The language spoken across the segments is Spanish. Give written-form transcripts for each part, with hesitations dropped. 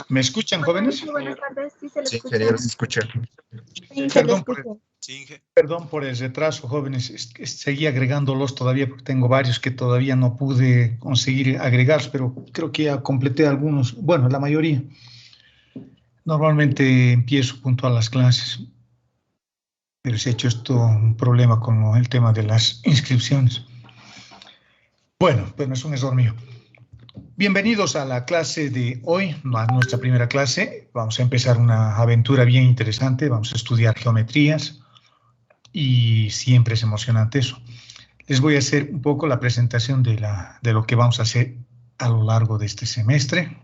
¿Me escuchan, jóvenes? Sí, buenas tardes, sí se le Sí, escucha. ingeniero, se escucha. Sí, se le escucha. Perdón por el retraso, jóvenes. Seguí agregándolos todavía porque tengo varios que todavía no pude conseguir agregar, pero creo que ya completé algunos, bueno, la mayoría. Normalmente empiezo puntual las clases, pero se ha hecho esto un problema con el tema de las inscripciones. Bueno, pues no es un error mío. Bienvenidos a la clase de hoy, a nuestra primera clase. Vamos a empezar una aventura bien interesante. Vamos a estudiar geometrías y siempre es emocionante eso. Les voy a hacer un poco la presentación de lo que vamos a hacer a lo largo de este semestre.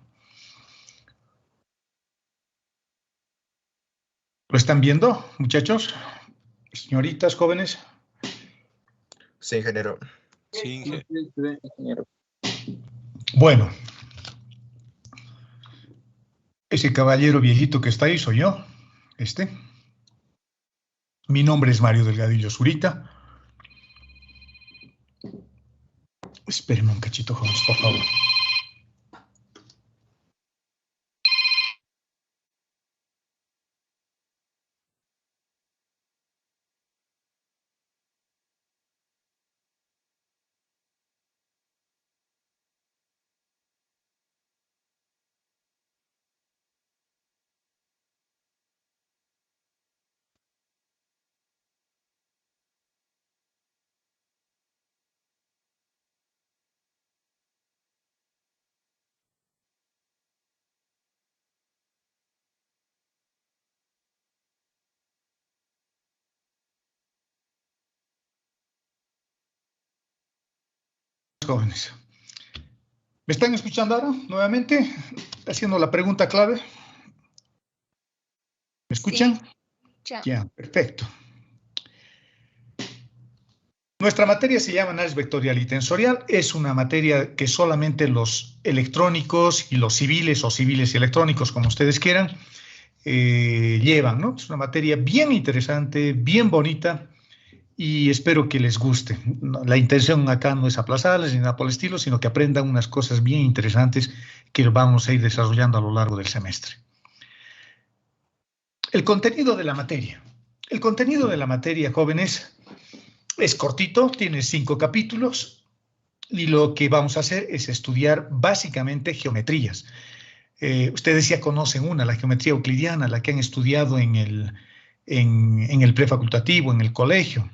¿Lo están viendo, muchachos? Señoritas, jóvenes. Sí, ingeniero. Sí, ingeniero. Bueno. Ese caballero viejito que está ahí soy yo. Mi nombre es Mario Delgadillo Zurita. Espérenme un cachito, jóvenes, por favor. Jóvenes. ¿Me están escuchando ahora nuevamente? Haciendo la pregunta clave. ¿Me escuchan? Sí. Ya, perfecto. Nuestra materia se llama análisis vectorial y tensorial. Es una materia que solamente los electrónicos y los civiles o civiles y electrónicos, como ustedes quieran, llevan, ¿no? Es una materia bien interesante, bien bonita y espero que les guste. La intención acá no es aplazarles ni nada por el estilo, sino que aprendan unas cosas bien interesantes que vamos a ir desarrollando a lo largo del semestre. El contenido de la materia. El contenido de la materia, jóvenes, es cortito, tiene 5 capítulos y lo que vamos a hacer es estudiar básicamente geometrías. Ustedes ya conocen la geometría euclidiana, la que han estudiado en el prefacultativo, en el colegio,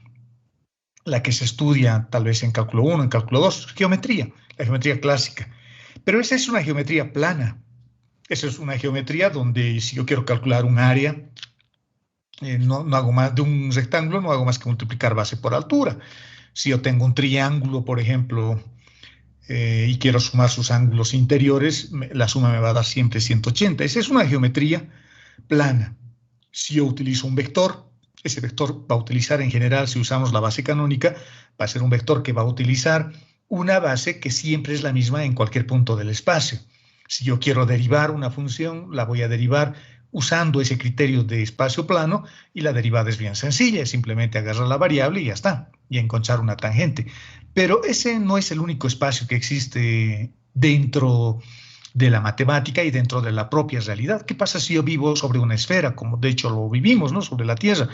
la que se estudia tal vez en cálculo 1, en cálculo 2, geometría, la geometría clásica. Pero esa es una geometría plana. Esa es una geometría donde si yo quiero calcular un área, no hago más de un rectángulo, no hago más que multiplicar base por altura. Si yo tengo un triángulo, por ejemplo, y quiero sumar sus ángulos interiores, la suma me va a dar siempre 180. Esa es una geometría plana. Si yo utilizo un vector, ese vector va a utilizar en general, si usamos la base canónica, va a ser un vector que va a utilizar una base que siempre es la misma en cualquier punto del espacio. Si yo quiero derivar una función, la voy a derivar usando ese criterio de espacio plano y la derivada es bien sencilla, es simplemente agarrar la variable y ya está, y encontrar una tangente. Pero ese no es el único espacio que existe dentro de la matemática y dentro de la propia realidad. ¿Qué pasa si yo vivo sobre una esfera, como de hecho lo vivimos, ¿no? Sobre la Tierra?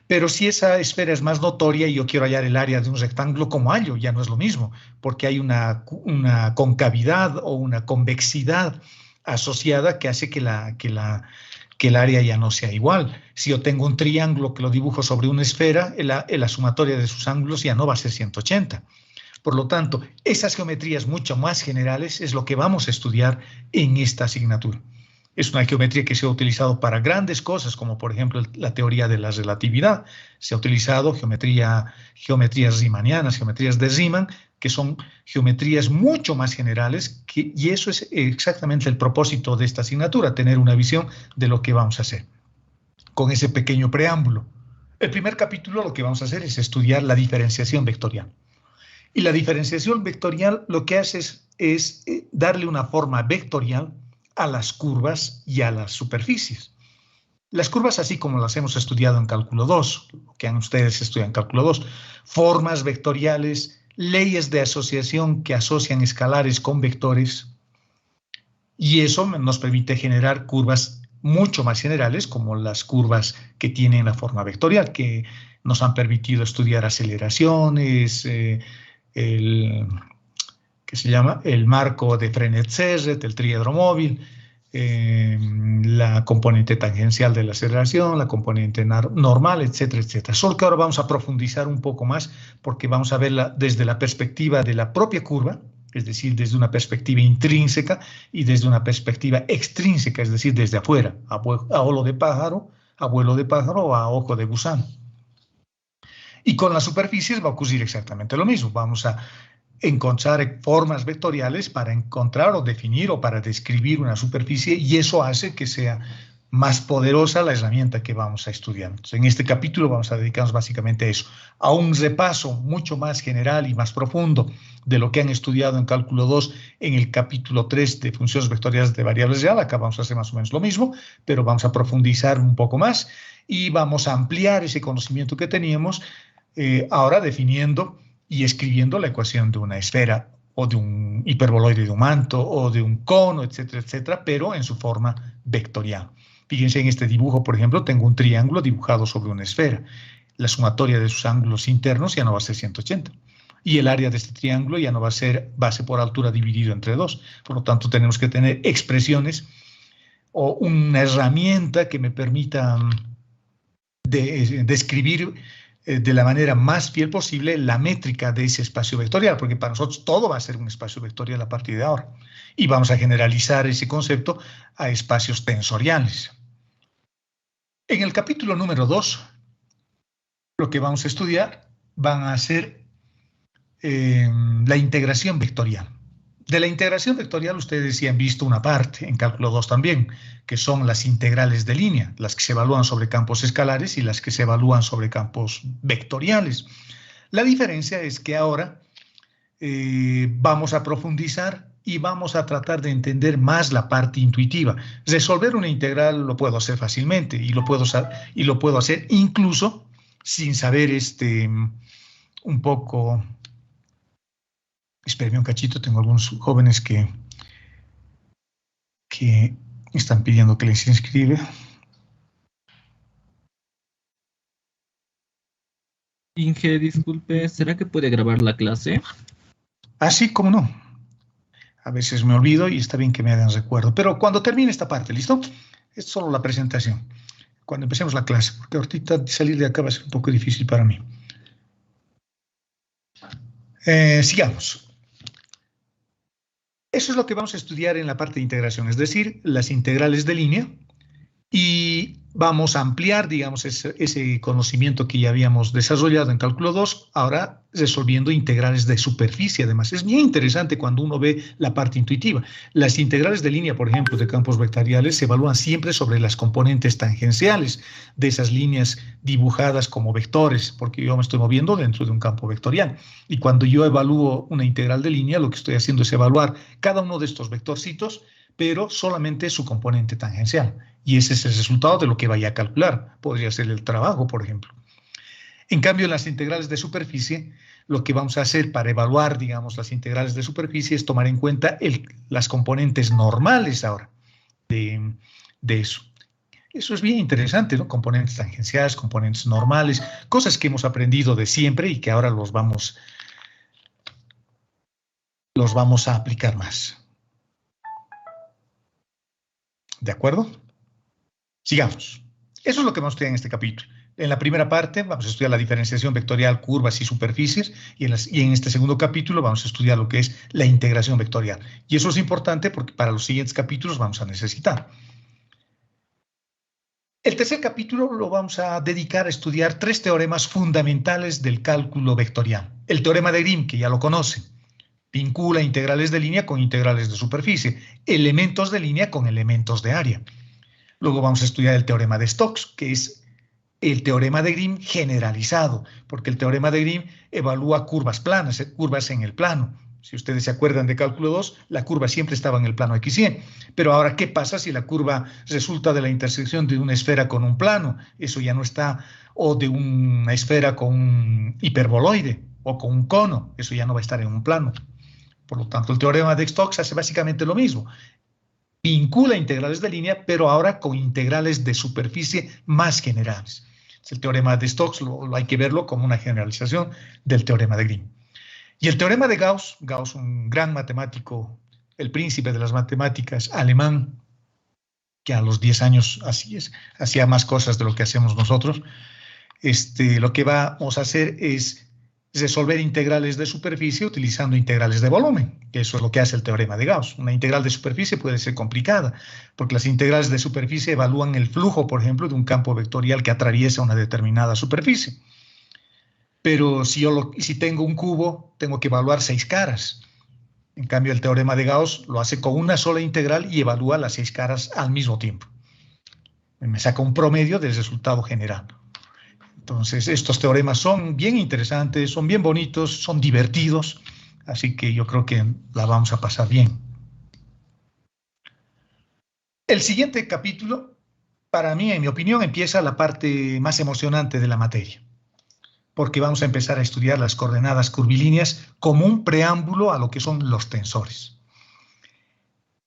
Pero si esa esfera es más notoria y yo quiero hallar el área de un rectángulo, ¿cómo hallo? Ya no es lo mismo, porque hay una concavidad o una convexidad asociada que hace que el área ya no sea igual. Si yo tengo un triángulo que lo dibujo sobre una esfera, la sumatoria de sus ángulos ya no va a ser 180. Por lo tanto, esas geometrías mucho más generales es lo que vamos a estudiar en esta asignatura. Es una geometría que se ha utilizado para grandes cosas, como por ejemplo la teoría de la relatividad. Se ha utilizado geometrías riemannianas, geometrías de Riemann, que son geometrías mucho más generales, y eso es exactamente el propósito de esta asignatura, tener una visión de lo que vamos a hacer. Con ese pequeño preámbulo. El primer capítulo lo que vamos a hacer es estudiar la diferenciación vectorial. Y la diferenciación vectorial lo que hace es darle una forma vectorial a las curvas y a las superficies. Las curvas, así como las hemos estudiado en cálculo 2, que ustedes estudian en cálculo 2, formas vectoriales, leyes de asociación que asocian escalares con vectores, Y eso nos permite generar curvas mucho más generales, como las curvas que tienen la forma vectorial, que nos han permitido estudiar aceleraciones, ¿qué se llama? El marco de Frenet-Serret, el triedro móvil, la componente tangencial de la aceleración, la componente normal, etcétera, etcétera. Solo que ahora vamos a profundizar un poco más porque vamos a verla desde la perspectiva de la propia curva, es decir, desde una perspectiva intrínseca y desde una perspectiva extrínseca, es decir, desde afuera, a vuelo de pájaro o a ojo de gusano. Y con las superficies va a ocurrir exactamente lo mismo. Vamos a encontrar formas vectoriales para encontrar o definir o para describir una superficie, y eso hace que sea más poderosa la herramienta que vamos a estudiar. Entonces, en este capítulo vamos a dedicarnos básicamente a eso, a un repaso mucho más general y más profundo de lo que han estudiado en cálculo 2 en el capítulo 3 de funciones vectoriales de variables real. Acá vamos a hacer más o menos lo mismo, pero vamos a profundizar un poco más y vamos a ampliar ese conocimiento que teníamos, ahora definiendo y escribiendo la ecuación de una esfera o de un hiperboloide de un manto o de un cono, etcétera, etcétera, pero en su forma vectorial. Fíjense en este dibujo, por ejemplo, tengo un triángulo dibujado sobre una esfera. La sumatoria de sus ángulos internos ya no va a ser 180. Y el área de este triángulo ya no va a ser base por altura dividido entre 2. Por lo tanto, tenemos que tener expresiones o una herramienta que me permita describir de la manera más fiel posible la métrica de ese espacio vectorial, porque para nosotros todo va a ser un espacio vectorial a partir de ahora. Y vamos a generalizar ese concepto a espacios tensoriales. En el capítulo número 2, lo que vamos a estudiar van a ser la integración vectorial. De la integración vectorial ustedes ya han visto una parte en cálculo 2 también, que son las integrales de línea, las que se evalúan sobre campos escalares y las que se evalúan sobre campos vectoriales. La diferencia es que ahora vamos a profundizar y vamos a tratar de entender más la parte intuitiva. Resolver una integral lo puedo hacer fácilmente y lo puedo hacer incluso sin saber un poco. Espérenme un cachito, tengo algunos jóvenes que están pidiendo que les inscriba. Inge, disculpe, ¿será que puede grabar la clase? Ah, sí, cómo no. A veces me olvido y está bien que me hagan recuerdo. Pero cuando termine esta parte, ¿listo? Es solo la presentación. Cuando empecemos la clase, porque ahorita salir de acá va a ser un poco difícil para mí. Sigamos. Eso es lo que vamos a estudiar en la parte de integración, es decir, las integrales de línea, y vamos a ampliar, digamos, ese conocimiento que ya habíamos desarrollado en cálculo 2, ahora resolviendo integrales de superficie. Además, es bien interesante cuando uno ve la parte intuitiva. Las integrales de línea, por ejemplo, de campos vectoriales, se evalúan siempre sobre las componentes tangenciales de esas líneas dibujadas como vectores, porque yo me estoy moviendo dentro de un campo vectorial. Y cuando yo evalúo una integral de línea, lo que estoy haciendo es evaluar cada uno de estos vectorcitos, pero solamente su componente tangencial. Y ese es el resultado de lo que vaya a calcular. Podría ser el trabajo, por ejemplo. En cambio, en las integrales de superficie, lo que vamos a hacer para evaluar, digamos, las integrales de superficie es tomar en cuenta las componentes normales ahora de eso. Eso es bien interesante, ¿no? Componentes tangenciales, componentes normales, cosas que hemos aprendido de siempre y que ahora los vamos a aplicar más. ¿De acuerdo? Sigamos. Eso es lo que vamos a estudiar en este capítulo. En la primera parte vamos a estudiar la diferenciación vectorial, curvas y superficies, y en este segundo capítulo vamos a estudiar lo que es la integración vectorial. Y eso es importante porque para los siguientes capítulos vamos a necesitar. El tercer capítulo lo vamos a dedicar a estudiar 3 teoremas fundamentales del cálculo vectorial. El teorema de Grimm, que ya lo conocen, vincula integrales de línea con integrales de superficie, elementos de línea con elementos de área. Luego vamos a estudiar el teorema de Stokes, que es el teorema de Grimm generalizado, porque el teorema de Grimm evalúa curvas planas, curvas en el plano. Si ustedes se acuerdan de cálculo 2, la curva siempre estaba en el plano x100. Pero ahora, ¿qué pasa si la curva resulta de la intersección de una esfera con un plano? Eso ya no está, o de una esfera con un hiperboloide o con un cono. Eso ya no va a estar en un plano. Por lo tanto, el teorema de Stokes hace básicamente lo mismo. vincula integrales de línea, pero ahora con integrales de superficie más generales. El teorema de Stokes hay que verlo como una generalización del teorema de Green. Y el teorema de Gauss, un gran matemático, el príncipe de las matemáticas alemán, que a los 10 años hacía más cosas de lo que hacemos nosotros, lo que vamos a hacer es resolver integrales de superficie utilizando integrales de volumen. Eso es lo que hace el teorema de Gauss. Una integral de superficie puede ser complicada, porque las integrales de superficie evalúan el flujo, por ejemplo, de un campo vectorial que atraviesa una determinada superficie. Pero si tengo un cubo, tengo que evaluar 6 caras. En cambio, el teorema de Gauss lo hace con una sola integral y evalúa las 6 caras al mismo tiempo. Me saca un promedio del resultado general. Entonces, estos teoremas son bien interesantes, son bien bonitos, son divertidos, así que yo creo que la vamos a pasar bien. El siguiente capítulo, para mí, en mi opinión, empieza la parte más emocionante de la materia, porque vamos a empezar a estudiar las coordenadas curvilíneas como un preámbulo a lo que son los tensores.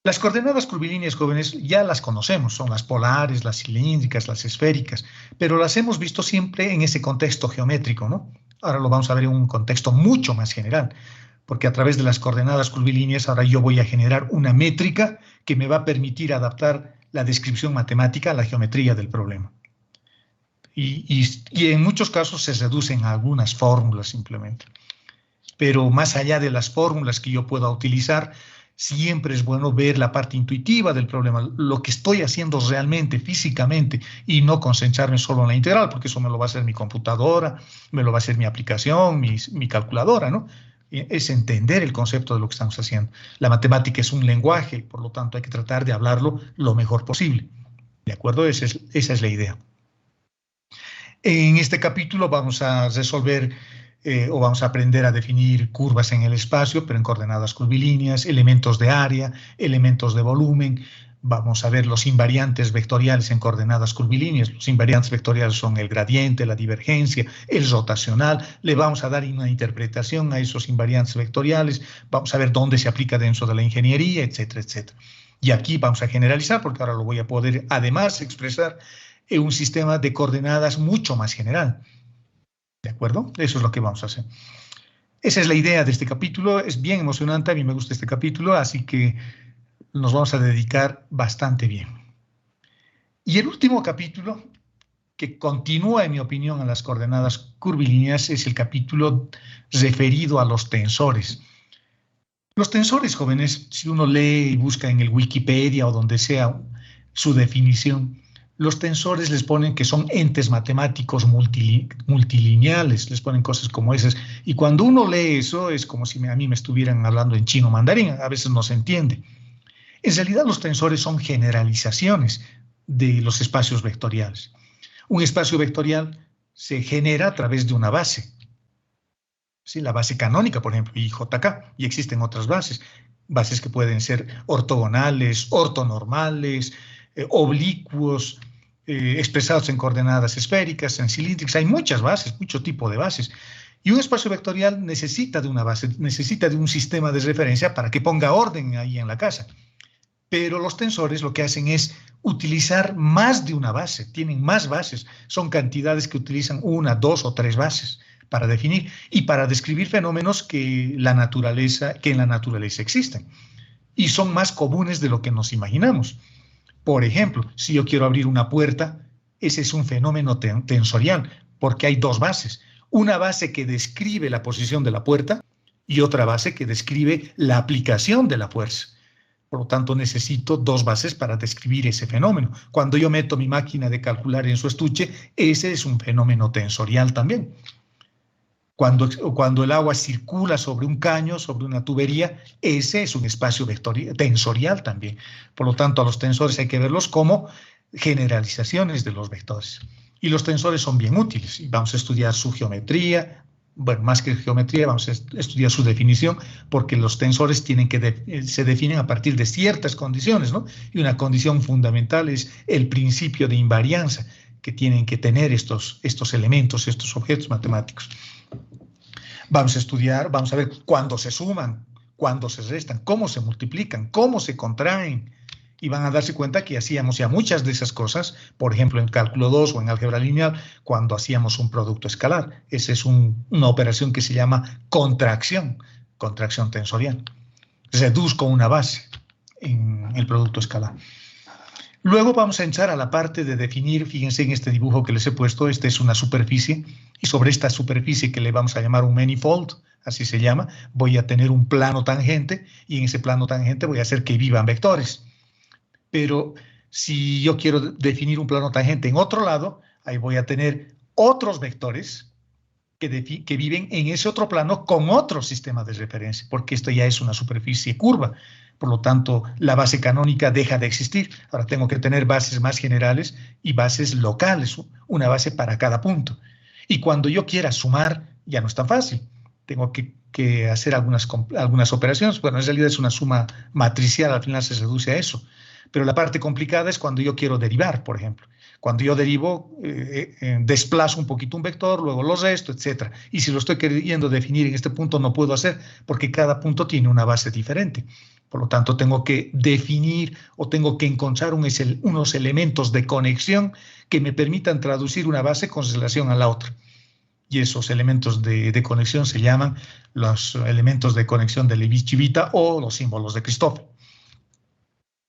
Las coordenadas curvilíneas, jóvenes, ya las conocemos, son las polares, las cilíndricas, las esféricas, pero las hemos visto siempre en ese contexto geométrico, ¿no? Ahora lo vamos a ver en un contexto mucho más general, porque a través de las coordenadas curvilíneas ahora yo voy a generar una métrica que me va a permitir adaptar la descripción matemática a la geometría del problema. Y en muchos casos se reducen a algunas fórmulas simplemente. Pero más allá de las fórmulas que yo pueda utilizar, siempre es bueno ver la parte intuitiva del problema, lo que estoy haciendo realmente, físicamente, y no concentrarme solo en la integral, porque eso me lo va a hacer mi computadora, me lo va a hacer mi aplicación, mi calculadora, ¿no? Es entender el concepto de lo que estamos haciendo. La matemática es un lenguaje, por lo tanto hay que tratar de hablarlo lo mejor posible. ¿De acuerdo? Esa es la idea. En este capítulo vamos a resolver o vamos a aprender a definir curvas en el espacio, pero en coordenadas curvilíneas, elementos de área, elementos de volumen. Vamos a ver los invariantes vectoriales en coordenadas curvilíneas. Los invariantes vectoriales son el gradiente, la divergencia, el rotacional. Le vamos a dar una interpretación a esos invariantes vectoriales. Vamos a ver dónde se aplica dentro de la ingeniería, etcétera, etcétera. Y aquí vamos a generalizar, porque ahora lo voy a poder además expresar en un sistema de coordenadas mucho más general. ¿De acuerdo? Eso es lo que vamos a hacer. Esa es la idea de este capítulo. Es bien emocionante, a mí me gusta este capítulo, así que nos vamos a dedicar bastante bien. Y el último capítulo, que continúa, en mi opinión, a las coordenadas curvilíneas, es el capítulo referido a los tensores. Los tensores, jóvenes, si uno lee y busca en el Wikipedia o donde sea su definición, los tensores les ponen que son entes matemáticos multilineales, les ponen cosas como esas. Y cuando uno lee eso, es como si a mí me estuvieran hablando en chino mandarín, a veces no se entiende. En realidad los tensores son generalizaciones de los espacios vectoriales. Un espacio vectorial se genera a través de una base. ¿Sí? La base canónica, por ejemplo, IJK, y existen otras bases que pueden ser ortogonales, ortonormales, oblicuos, expresados en coordenadas esféricas, en cilíndricas. Hay muchas bases, mucho tipo de bases. Y un espacio vectorial necesita de una base, necesita de un sistema de referencia para que ponga orden ahí en la casa. Pero los tensores lo que hacen es utilizar más de una base, tienen más bases, son cantidades que utilizan 1, 2 o 3 bases para definir y para describir fenómenos que en la naturaleza existen. Y son más comunes de lo que nos imaginamos. Por ejemplo, si yo quiero abrir una puerta, ese es un fenómeno tensorial, porque hay dos bases. Una base que describe la posición de la puerta y otra base que describe la aplicación de la fuerza. Por lo tanto, necesito dos bases para describir ese fenómeno. Cuando yo meto mi máquina de calcular en su estuche, ese es un fenómeno tensorial también. Cuando el agua circula sobre un caño, sobre una tubería, ese es un espacio tensorial también. Por lo tanto, a los tensores hay que verlos como generalizaciones de los vectores. Y los tensores son bien útiles. Y vamos a estudiar su geometría. Bueno, más que geometría, vamos a estudiar su definición, porque los tensores se definen a partir de ciertas condiciones, ¿no? Y una condición fundamental es el principio de invarianza que tienen que tener estos elementos, estos objetos matemáticos. Vamos a estudiar, vamos a ver cuándo se suman, cuándo se restan, cómo se multiplican, cómo se contraen Y van a darse cuenta que hacíamos ya muchas de esas cosas, por ejemplo, en cálculo 2 o en álgebra lineal, cuando hacíamos un producto escalar. Esa es una operación que se llama contracción tensorial. Reduzco una base en el producto escalar. Luego vamos a entrar a la parte de definir, fíjense en este dibujo que les he puesto, esta es una superficie, y sobre esta superficie que le vamos a llamar un manifold, así se llama, voy a tener un plano tangente, y en ese plano tangente voy a hacer que vivan vectores. Pero si yo quiero definir un plano tangente en otro lado, ahí voy a tener otros vectores que viven en ese otro plano con otro sistema de referencia, porque esto ya es una superficie curva. Por lo tanto, la base canónica deja de existir. Ahora tengo que tener bases más generales y bases locales, una base para cada punto. Y cuando yo quiera sumar, ya no es tan fácil. Tengo que hacer algunas operaciones. Bueno, en realidad es una suma matricial, al final se reduce a eso. Pero la parte complicada es cuando yo quiero derivar, por ejemplo. Cuando yo derivo, desplazo un poquito un vector, luego lo resto, etc. Y si lo estoy queriendo definir en este punto, no puedo hacer, porque cada punto tiene una base diferente. Por lo tanto, tengo que definir o tengo que encontrar unos elementos de conexión que me permitan traducir una base con relación a la otra. Y esos elementos de conexión se llaman los elementos de conexión de Levi-Civita o los símbolos de Christoffel.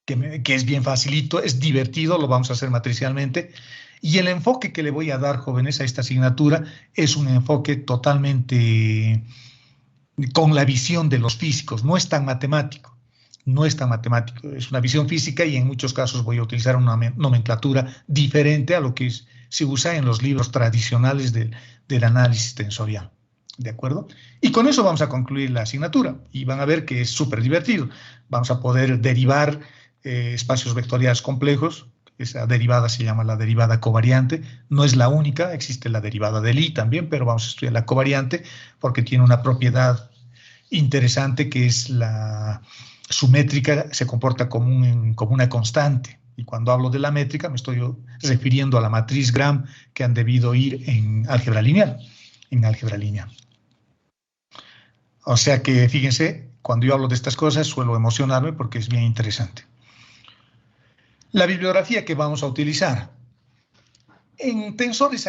Que es bien facilito, es divertido, lo vamos a hacer matricialmente. Y el enfoque que le voy a dar, jóvenes, a esta asignatura es un enfoque totalmente con la visión de los físicos, no es tan matemático. No es tan matemático, es una visión física y en muchos casos voy a utilizar una nomenclatura diferente a lo que se usa en los libros tradicionales del análisis tensorial. ¿De acuerdo? Y con eso vamos a concluir la asignatura y van a ver que es súper divertido. Vamos a poder derivar espacios vectoriales complejos. Esa derivada se llama la derivada covariante. No es la única, existe la derivada de Lie también, pero vamos a estudiar la covariante porque tiene una propiedad interesante que es su métrica se comporta como una constante. Y cuando hablo de la métrica me estoy refiriendo a la matriz Gram que han debido ir en álgebra lineal. O sea que, fíjense, cuando yo hablo de estas cosas suelo emocionarme porque es bien interesante. La bibliografía que vamos a utilizar. En tensores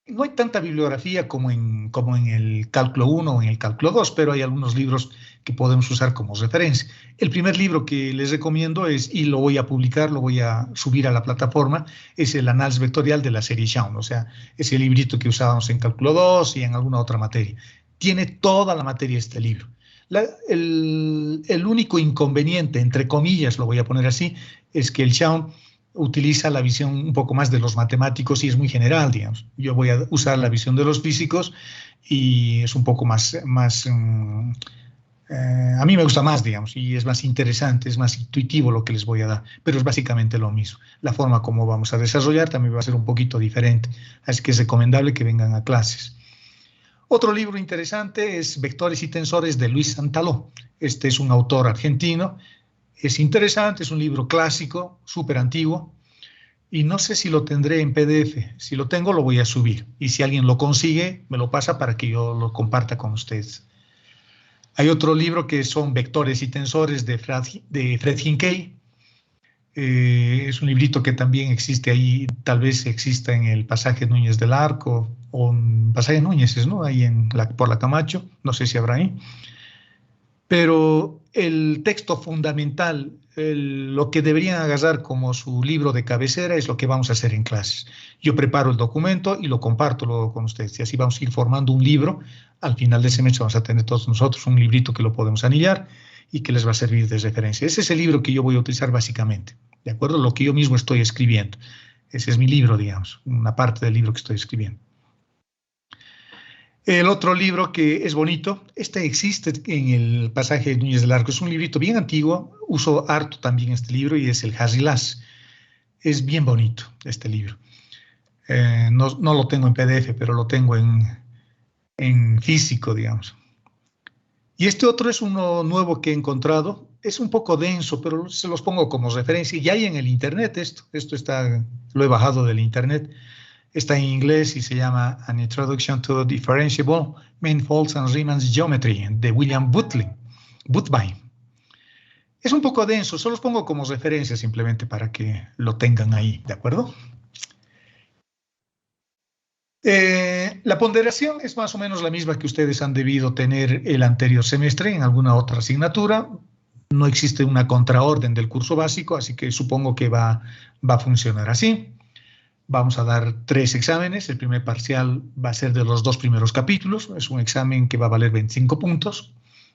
no hay tanta bibliografía como en el cálculo 1 o en el cálculo 2, pero hay algunos libros que podemos usar como referencia. El primer libro que les recomiendo y lo voy a publicar, lo voy a subir a la plataforma, es el análisis vectorial de la serie Shaun, o sea, ese librito que usábamos en cálculo 2 y en alguna otra materia. Tiene toda la materia este libro. El único inconveniente, entre comillas, lo voy a poner así, es que el Shaun utiliza la visión un poco más de los matemáticos y es muy general, digamos. Yo voy a usar la visión de los físicos y es un poco más a mí me gusta más, digamos, y es más interesante, es más intuitivo lo que les voy a dar, pero es básicamente lo mismo. La forma como vamos a desarrollar también va a ser un poquito diferente, así que es recomendable que vengan a clases. Otro libro interesante es Vectores y Tensores de Luis Santaló. Este es un autor argentino. Es interesante, es un libro clásico, súper antiguo, y no sé si lo tendré en PDF. Si lo tengo, lo voy a subir. Y si alguien lo consigue, me lo pasa para que yo lo comparta con ustedes. Hay otro libro que son Vectores y Tensores de Fred Hinckley. Es un librito que también existe ahí, tal vez exista en el pasaje Núñez del Arco, o en pasaje Núñez, ¿no? Ahí por la Camacho, no sé si habrá ahí. Pero el texto fundamental, lo que deberían agarrar como su libro de cabecera es lo que vamos a hacer en clases. Yo preparo el documento y lo comparto luego con ustedes. Y así vamos a ir formando un libro. Al final de semestre vamos a tener todos nosotros un librito que lo podemos anillar y que les va a servir de referencia. Ese es el libro que yo voy a utilizar básicamente, ¿de acuerdo? Lo que yo mismo estoy escribiendo. Ese es mi libro, digamos, una parte del libro que estoy escribiendo. El otro libro que es bonito, este existe en el pasaje de Núñez del Arco, es un librito bien antiguo, uso harto también este libro y es el Hazilas. Es bien bonito este libro. No lo tengo en PDF, pero lo tengo en físico, digamos. Y este otro es uno nuevo que he encontrado, es un poco denso, pero se los pongo como referencia. Y hay en el internet esto está, lo he bajado del internet. Está en inglés y se llama An Introduction to Differentiable Manifolds and Riemann Geometry de William Butlin. Es un poco denso, solo os pongo como referencia simplemente para que lo tengan ahí, ¿de acuerdo? La ponderación es más o menos la misma que ustedes han debido tener el anterior semestre en alguna otra asignatura. No existe una contraorden del curso básico, así que supongo que va a funcionar así. Vamos a dar 3 exámenes. El primer parcial va a ser de los 2 primeros capítulos. Es un examen que va a valer 25 puntos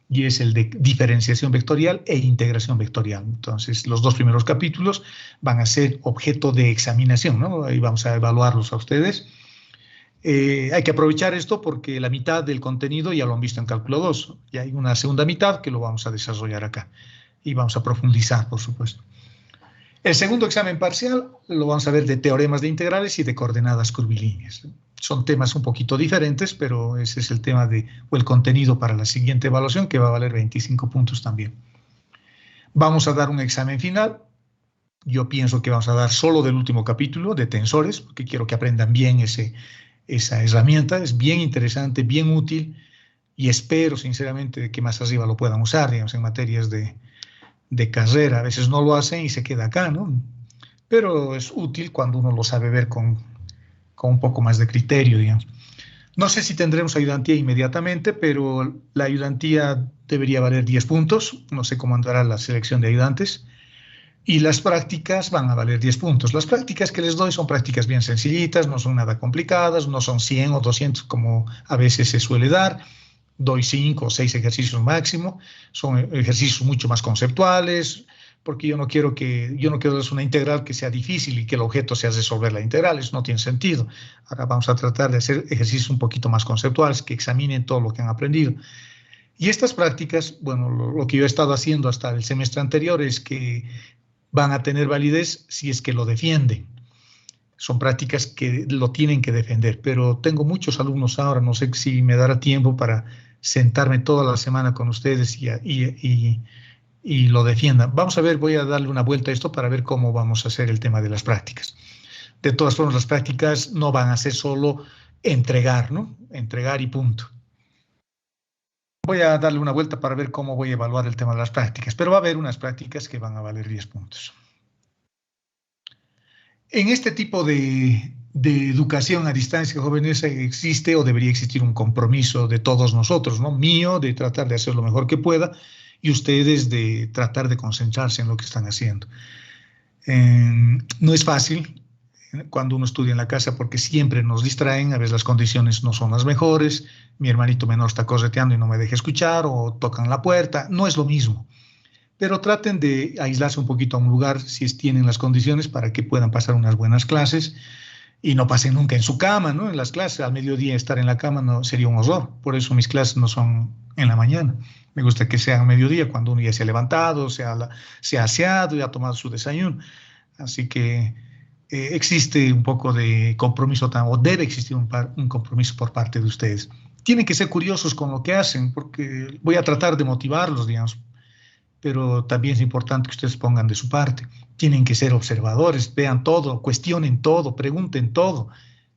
y es el de diferenciación vectorial e integración vectorial. Entonces, los 2 primeros capítulos van a ser objeto de examinación, ¿no? Ahí vamos a evaluarlos a ustedes. Hay que aprovechar esto porque la mitad del contenido ya lo han visto en cálculo 2 y hay una segunda mitad que lo vamos a desarrollar acá y vamos a profundizar, por supuesto. El segundo examen parcial lo vamos a ver de teoremas de integrales y de coordenadas curvilíneas. Son temas un poquito diferentes, pero ese es el tema o el contenido para la siguiente evaluación, que va a valer 25 puntos también. Vamos a dar un examen final. Yo pienso que vamos a dar solo del último capítulo, de tensores, porque quiero que aprendan bien esa herramienta. Es bien interesante, bien útil, y espero sinceramente que más arriba lo puedan usar, digamos, en materias de carrera. A veces no lo hacen y se queda acá, ¿no? Pero es útil cuando uno lo sabe ver con un poco más de criterio, digamos. No sé si tendremos ayudantía inmediatamente, pero la ayudantía debería valer 10 puntos. No sé cómo andará la selección de ayudantes. Y las prácticas van a valer 10 puntos. Las prácticas que les doy son prácticas bien sencillitas, no son nada complicadas, no son 100 o 200 como a veces se suele dar. Doy 5 o 6 ejercicios máximo. Son ejercicios mucho más conceptuales, porque yo no quiero darles una integral que sea difícil y que el objeto sea resolver la integral. Eso no tiene sentido. Ahora vamos a tratar de hacer ejercicios un poquito más conceptuales que examinen todo lo que han aprendido. Y estas prácticas, bueno, lo que yo he estado haciendo hasta el semestre anterior es que van a tener validez si es que lo defienden. Son prácticas que lo tienen que defender, pero tengo muchos alumnos ahora, no sé si me dará tiempo para sentarme toda la semana con ustedes y lo defiendan. Vamos a ver, voy a darle una vuelta a esto para ver cómo vamos a hacer el tema de las prácticas. De todas formas, las prácticas no van a ser solo entregar, ¿no? Entregar y punto. Voy a darle una vuelta para ver cómo voy a evaluar el tema de las prácticas, pero va a haber unas prácticas que van a valer 10 puntos. En este tipo de educación a distancia, jóvenes, existe o debería existir un compromiso de todos nosotros, ¿no? Mío, de tratar de hacer lo mejor que pueda, y ustedes de tratar de concentrarse en lo que están haciendo. No es fácil cuando uno estudia en la casa porque siempre nos distraen, a veces las condiciones no son las mejores, mi hermanito menor está correteando y no me deja escuchar, o tocan la puerta, no es lo mismo. Pero traten de aislarse un poquito a un lugar si tienen las condiciones para que puedan pasar unas buenas clases y no pasen nunca en su cama, ¿no? En las clases, al mediodía estar en la cama no, sería un horror, por eso mis clases no son en la mañana. Me gusta que sea a mediodía, cuando uno ya se ha levantado, se ha aseado y ha tomado su desayuno. Así que existe un poco de compromiso, o debe existir un compromiso por parte de ustedes. Tienen que ser curiosos con lo que hacen, porque voy a tratar de motivarlos, digamos, pero también es importante que ustedes pongan de su parte. Tienen que ser observadores, vean todo, cuestionen todo, pregunten todo.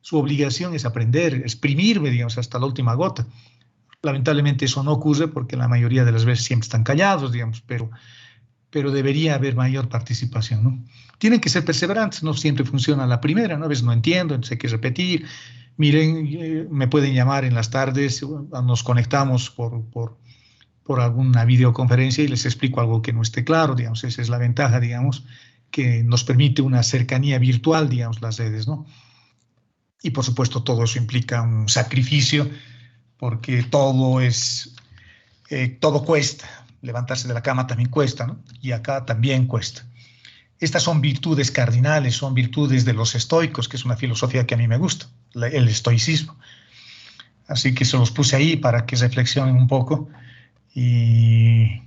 Su obligación es aprender, exprimirme, digamos, hasta la última gota. Lamentablemente eso no ocurre porque la mayoría de las veces siempre están callados, digamos, pero debería haber mayor participación, ¿no? Tienen que ser perseverantes, no siempre funciona la primera, ¿no? A veces no entiendo, entonces hay que repetir. Miren, me pueden llamar en las tardes, nos conectamos por alguna videoconferencia y les explico algo que no esté claro, digamos, esa es la ventaja, digamos, que nos permite una cercanía virtual, digamos, las redes, ¿no? Y por supuesto todo eso implica un sacrificio, porque todo cuesta. Levantarse de la cama también cuesta, ¿no? Y acá también cuesta. Estas son virtudes cardinales, son virtudes de los estoicos, que es una filosofía que a mí me gusta, el estoicismo. Así que se los puse ahí para que reflexionen un poco. Y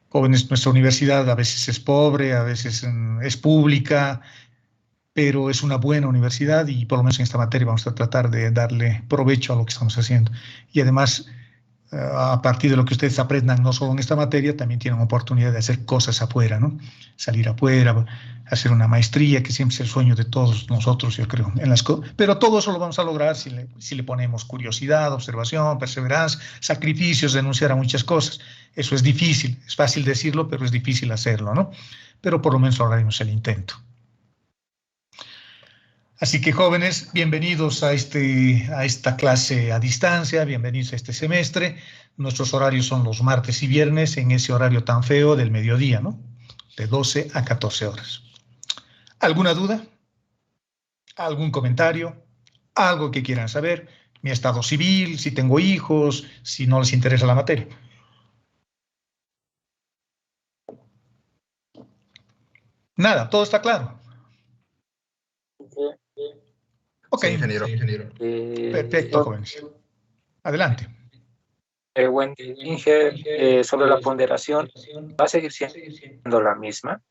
jóvenes, nuestra universidad a veces es pobre, a veces es pública, pero es una buena universidad y por lo menos en esta materia vamos a tratar de darle provecho a lo que estamos haciendo. Y además a partir de lo que ustedes aprendan, no solo en esta materia, también tienen oportunidad de hacer cosas afuera, ¿no? Salir afuera, hacer una maestría, que siempre es el sueño de todos nosotros, yo creo. Pero todo eso lo vamos a lograr si le ponemos curiosidad, observación, perseverancia, sacrificios, renunciar a muchas cosas. Eso es difícil, es fácil decirlo, pero es difícil hacerlo, ¿no? Pero por lo menos lograremos el intento. Así que, jóvenes, bienvenidos a esta clase a distancia, bienvenidos a este semestre. Nuestros horarios son los martes y viernes, en ese horario tan feo del mediodía, ¿no? De 12 a 14 horas. ¿Alguna duda? ¿Algún comentario? ¿Algo que quieran saber? Mi estado civil, si tengo hijos, si no les interesa la materia. Nada, todo está claro. Ok, Sí, ingeniero. perfecto, jóvenes. Adelante. Buen Inge, sobre la ponderación, ¿va a seguir siendo la misma?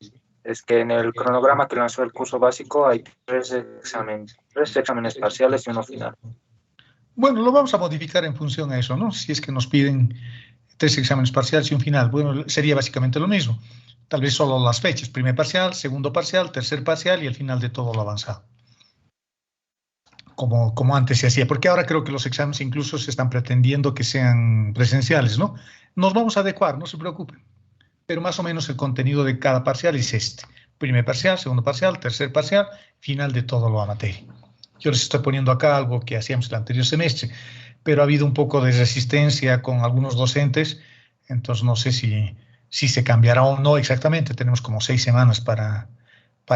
Es que en el cronograma que lanzó el curso básico hay tres exámenes parciales y uno final. Bueno, lo vamos a modificar en función a eso, ¿no? Si es que nos piden 3 exámenes parciales y un final, bueno, sería básicamente lo mismo. Tal vez solo las fechas, primer parcial, segundo parcial, tercer parcial y el final de todo lo avanzado. Como antes se hacía, porque ahora creo que los exámenes incluso se están pretendiendo que sean presenciales, ¿no? Nos vamos a adecuar, no se preocupen, pero más o menos el contenido de cada parcial es este. Primer parcial, segundo parcial, tercer parcial, final de todo lo a materia. Yo les estoy poniendo acá algo que hacíamos el anterior semestre, pero ha habido un poco de resistencia con algunos docentes, entonces no sé si se cambiará o no exactamente. Tenemos como 6 semanas para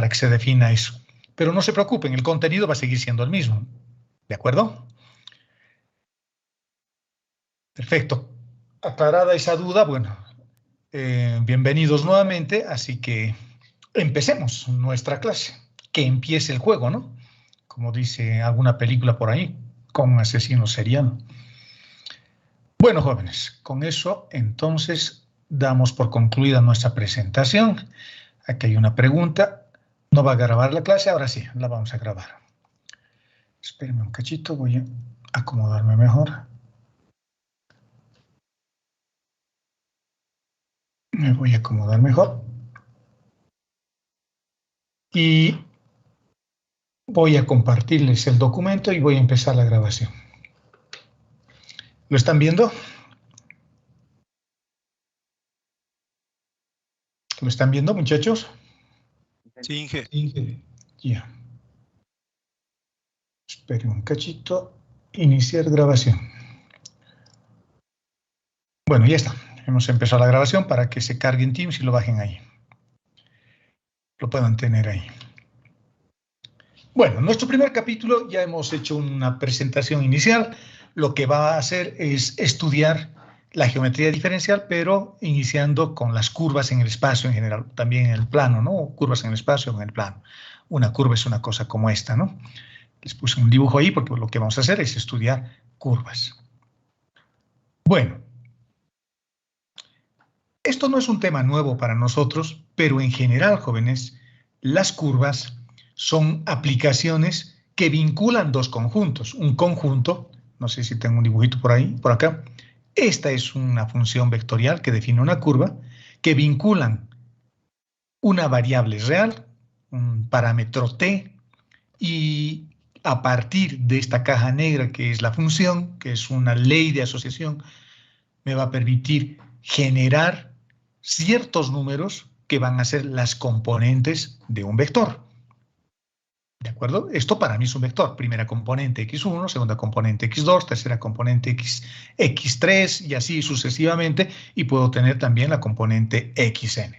que se defina eso. Pero no se preocupen, el contenido va a seguir siendo el mismo. ¿De acuerdo? Perfecto. Aclarada esa duda, bueno, bienvenidos nuevamente, así que empecemos nuestra clase. Que empiece el juego, ¿no? Como dice alguna película por ahí, con un asesino serial. Bueno, jóvenes, con eso entonces damos por concluida nuestra presentación. Aquí hay una pregunta. ¿No va a grabar la clase? Ahora sí, la vamos a grabar. Espérenme un cachito, voy a acomodarme mejor. Me voy a acomodar mejor. Y voy a compartirles el documento y voy a empezar la grabación. ¿Lo están viendo? ¿Lo están viendo, muchachos? Sí, Inge. Ya. Esperen un cachito. Iniciar grabación. Bueno, ya está. Hemos empezado la grabación para que se cargue en Teams y lo bajen ahí. Lo puedan tener ahí. Bueno, nuestro primer capítulo ya hemos hecho una presentación inicial. Lo que va a hacer es estudiar la geometría diferencial, pero iniciando con las curvas en el espacio en general, también en el plano, ¿no? Curvas en el espacio o en el plano. Una curva es una cosa como esta, ¿no? Les puse un dibujo ahí porque lo que vamos a hacer es estudiar curvas. Bueno, esto no es un tema nuevo para nosotros, pero en general, jóvenes, las curvas son aplicaciones que vinculan dos conjuntos. Un conjunto, no sé si tengo un dibujito por ahí, por acá. Esta es una función vectorial que define una curva, que vinculan una variable real, un parámetro t, y a partir de esta caja negra que es la función, que es una ley de asociación, me va a permitir generar ciertos números que van a ser las componentes de un vector. ¿De acuerdo? Esto para mí es un vector. Primera componente x1, segunda componente x2, tercera componente x3 y así sucesivamente. Y puedo tener también la componente xn.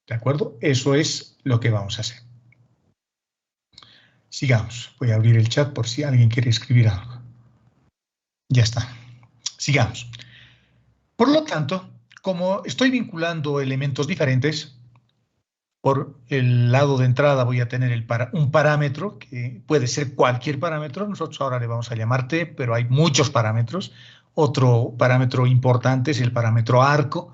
¿De acuerdo? Eso es lo que vamos a hacer. Sigamos. Voy a abrir el chat por si alguien quiere escribir algo. Ya está. Sigamos. Por lo tanto, como estoy vinculando elementos diferentes, por el lado de entrada voy a tener un parámetro, que puede ser cualquier parámetro. Nosotros ahora le vamos a llamar t, pero hay muchos parámetros. Otro parámetro importante es el parámetro arco,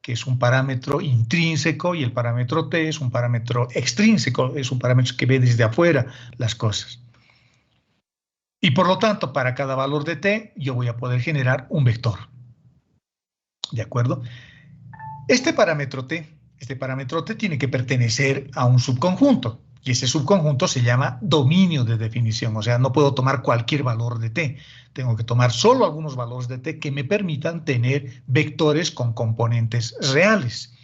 que es un parámetro intrínseco, y el parámetro t es un parámetro extrínseco, es un parámetro que ve desde afuera las cosas. Y por lo tanto, para cada valor de t, yo voy a poder generar un vector. ¿De acuerdo? Este parámetro t tiene que pertenecer a un subconjunto. Y ese subconjunto se llama dominio de definición. O sea, no puedo tomar cualquier valor de t. Tengo que tomar solo algunos valores de t que me permitan tener vectores con componentes reales.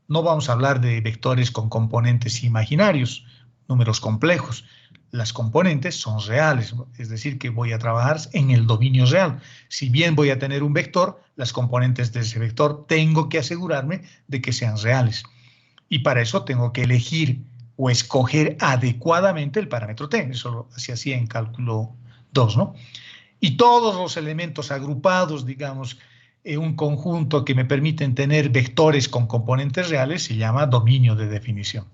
No vamos a hablar de vectores con componentes imaginarios, números complejos. Las componentes son reales, es decir, que voy a trabajar en el dominio real. Si bien voy a tener un vector, las componentes de ese vector tengo que asegurarme de que sean reales. Y para eso tengo que elegir o escoger adecuadamente el parámetro t. Eso se hacía en cálculo 2, ¿no? Y todos los elementos agrupados, digamos, en un conjunto que me permiten tener vectores con componentes reales se llama dominio de definición.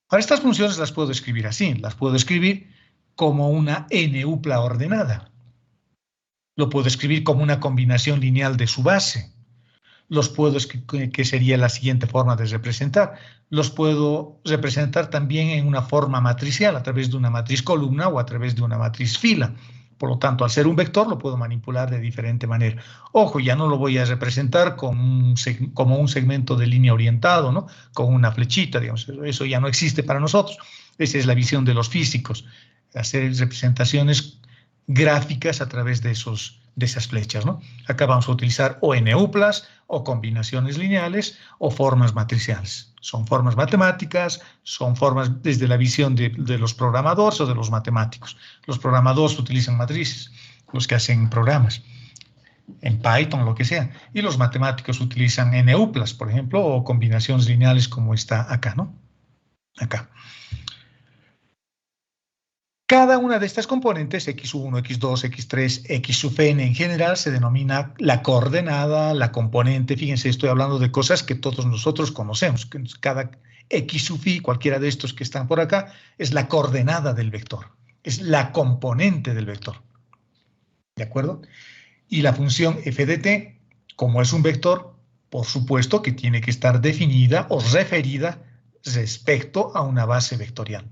Ahora, estas funciones las puedo escribir así. Las puedo escribir como una n-upla ordenada. Lo puedo escribir como una combinación lineal de su base. Los puedo escribir, que sería la siguiente forma de representar. Los puedo representar también en una forma matricial, a través de una matriz columna o a través de una matriz fila. Por lo tanto, al ser un vector, lo puedo manipular de diferente manera. Ojo, ya no lo voy a representar como un segmento de línea orientado, ¿no? Con una flechita, digamos. Eso ya no existe para nosotros. Esa es la visión de los físicos. Hacer representaciones gráficas a través de esas flechas, ¿no? Acá vamos a utilizar o n-uplas, o combinaciones lineales, o formas matriciales. Son formas matemáticas, son formas desde la visión de los programadores o de los matemáticos. Los programadores utilizan matrices, los que hacen programas, en Python, lo que sea. Y los matemáticos utilizan n-uplas, por ejemplo, o combinaciones lineales como está acá, ¿no? Acá. Cada una de estas componentes, x1, x2, x3, x sub n en general, se denomina la coordenada, la componente. Fíjense, estoy hablando de cosas que todos nosotros conocemos. Cada x sub i, cualquiera de estos que están por acá, es la coordenada del vector. Es la componente del vector. ¿De acuerdo? Y la función f de t, como es un vector, por supuesto que tiene que estar definida o referida respecto a una base vectorial.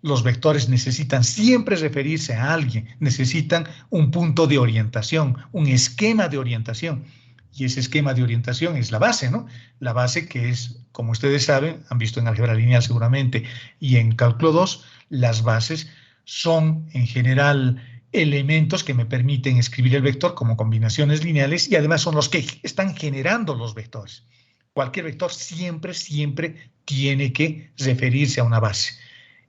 Los vectores necesitan siempre referirse a alguien, necesitan un punto de orientación, un esquema de orientación. Y ese esquema de orientación es la base, ¿no? La base que es, como ustedes saben, han visto en álgebra lineal seguramente y en cálculo 2, las bases son en general elementos que me permiten escribir el vector como combinaciones lineales y además son los que están generando los vectores. Cualquier vector siempre tiene que referirse a una base.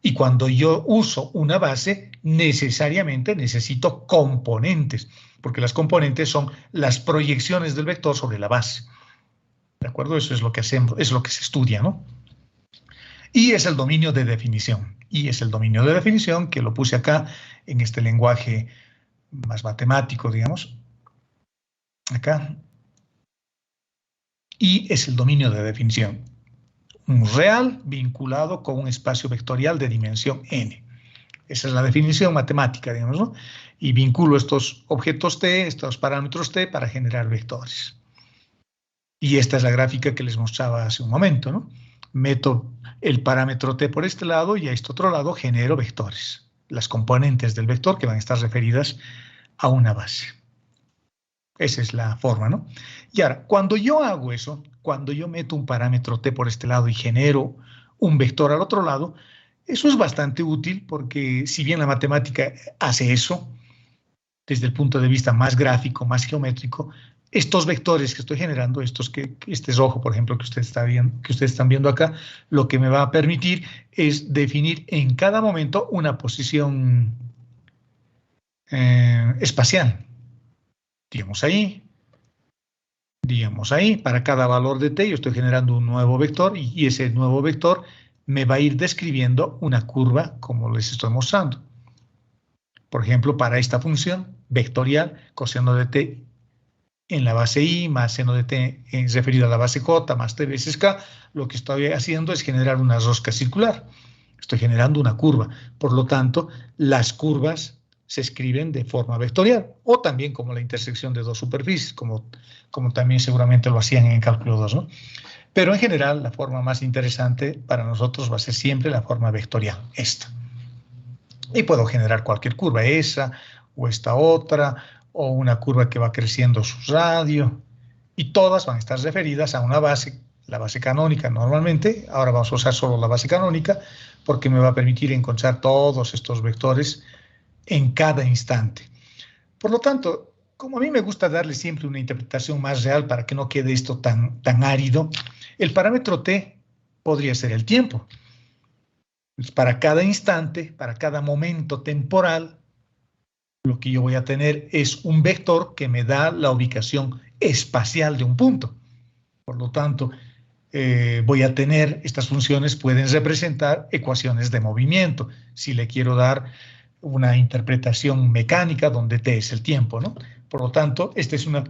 Y cuando yo uso una base, necesariamente necesito componentes, porque las componentes son las proyecciones del vector sobre la base. ¿De acuerdo? Eso es lo que hacemos, es lo que se estudia, ¿no? Y es el dominio de definición. Y es el dominio de definición que lo puse acá en este lenguaje más matemático, digamos. Acá. Y es el dominio de definición. Un real vinculado con un espacio vectorial de dimensión n. Esa es la definición matemática, digamos, ¿no? Y vinculo estos objetos t, estos parámetros t, para generar vectores. Y esta es la gráfica que les mostraba hace un momento, ¿no? Meto el parámetro t por este lado y a este otro lado genero vectores. Las componentes del vector que van a estar referidas a una base. Esa es la forma, ¿no? Y ahora, cuando yo hago eso, cuando yo meto un parámetro t por este lado y genero un vector al otro lado, eso es bastante útil porque si bien la matemática hace eso, desde el punto de vista más gráfico, más geométrico, estos vectores que estoy generando, este rojo, por ejemplo, que ustedes están viendo acá, lo que me va a permitir es definir en cada momento una posición espacial. Digamos ahí, para cada valor de t yo estoy generando un nuevo vector y ese nuevo vector me va a ir describiendo una curva como les estoy mostrando. Por ejemplo, para esta función vectorial, coseno de t en la base i más seno de t referido a la base j más t veces k, lo que estoy haciendo es generar una rosca circular. Estoy generando una curva. Por lo tanto, las curvas se escriben de forma vectorial, o también como la intersección de dos superficies, como también seguramente lo hacían en cálculo 2, ¿no? Pero en general, la forma más interesante para nosotros va a ser siempre la forma vectorial, esta. Y puedo generar cualquier curva, esa o esta otra, o una curva que va creciendo su radio, y todas van a estar referidas a una base, la base canónica normalmente. Ahora vamos a usar solo la base canónica porque me va a permitir encontrar todos estos vectores en cada instante. Por lo tanto, como a mí me gusta darle siempre una interpretación más real para que no quede esto tan árido, el parámetro t podría ser el tiempo. Pues para cada instante, para cada momento temporal, lo que yo voy a tener es un vector que me da la ubicación espacial de un punto. Por lo tanto, voy a tener, estas funciones pueden representar ecuaciones de movimiento, si le quiero dar una interpretación mecánica donde t es el tiempo, ¿no? Por lo tanto, esta es una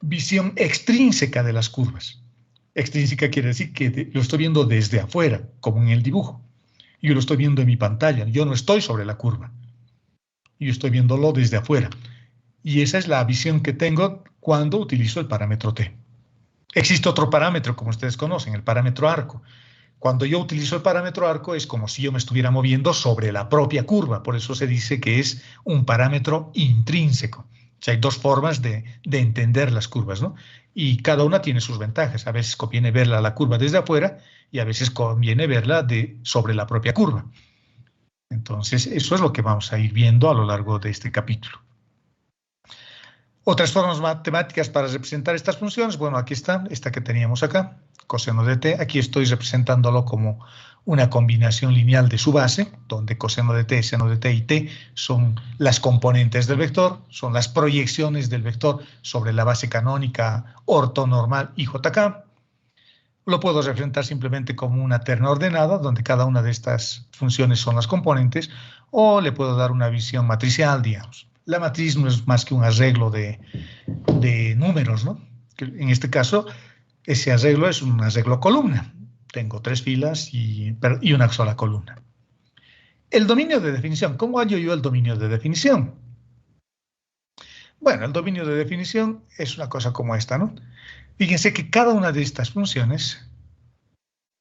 visión extrínseca de las curvas. Extrínseca quiere decir que lo estoy viendo desde afuera, como en el dibujo. Yo lo estoy viendo en mi pantalla, yo no estoy sobre la curva. Yo estoy viéndolo desde afuera. Y esa es la visión que tengo cuando utilizo el parámetro t. Existe otro parámetro, como ustedes conocen, el parámetro arco. Cuando yo utilizo el parámetro arco es como si yo me estuviera moviendo sobre la propia curva. Por eso se dice que es un parámetro intrínseco. O sea, hay dos formas de entender las curvas, ¿no? Y cada una tiene sus ventajas. A veces conviene verla la curva desde afuera y a veces conviene verla sobre la propia curva. Entonces, eso es lo que vamos a ir viendo a lo largo de este capítulo. Otras formas matemáticas para representar estas funciones, bueno, aquí está, esta que teníamos acá, coseno de t. Aquí estoy representándolo como una combinación lineal de su base, donde coseno de t, seno de t y t son las componentes del vector, son las proyecciones del vector sobre la base canónica ortonormal IJK. Lo puedo representar simplemente como una terna ordenada, donde cada una de estas funciones son las componentes, o le puedo dar una visión matricial, digamos. La matriz no es más que un arreglo de números, ¿no? En este caso, ese arreglo es un arreglo columna. Tengo 3 filas y una sola columna. El dominio de definición. ¿Cómo hallo yo el dominio de definición? Bueno, el dominio de definición es una cosa como esta, ¿no? Fíjense que cada una de estas funciones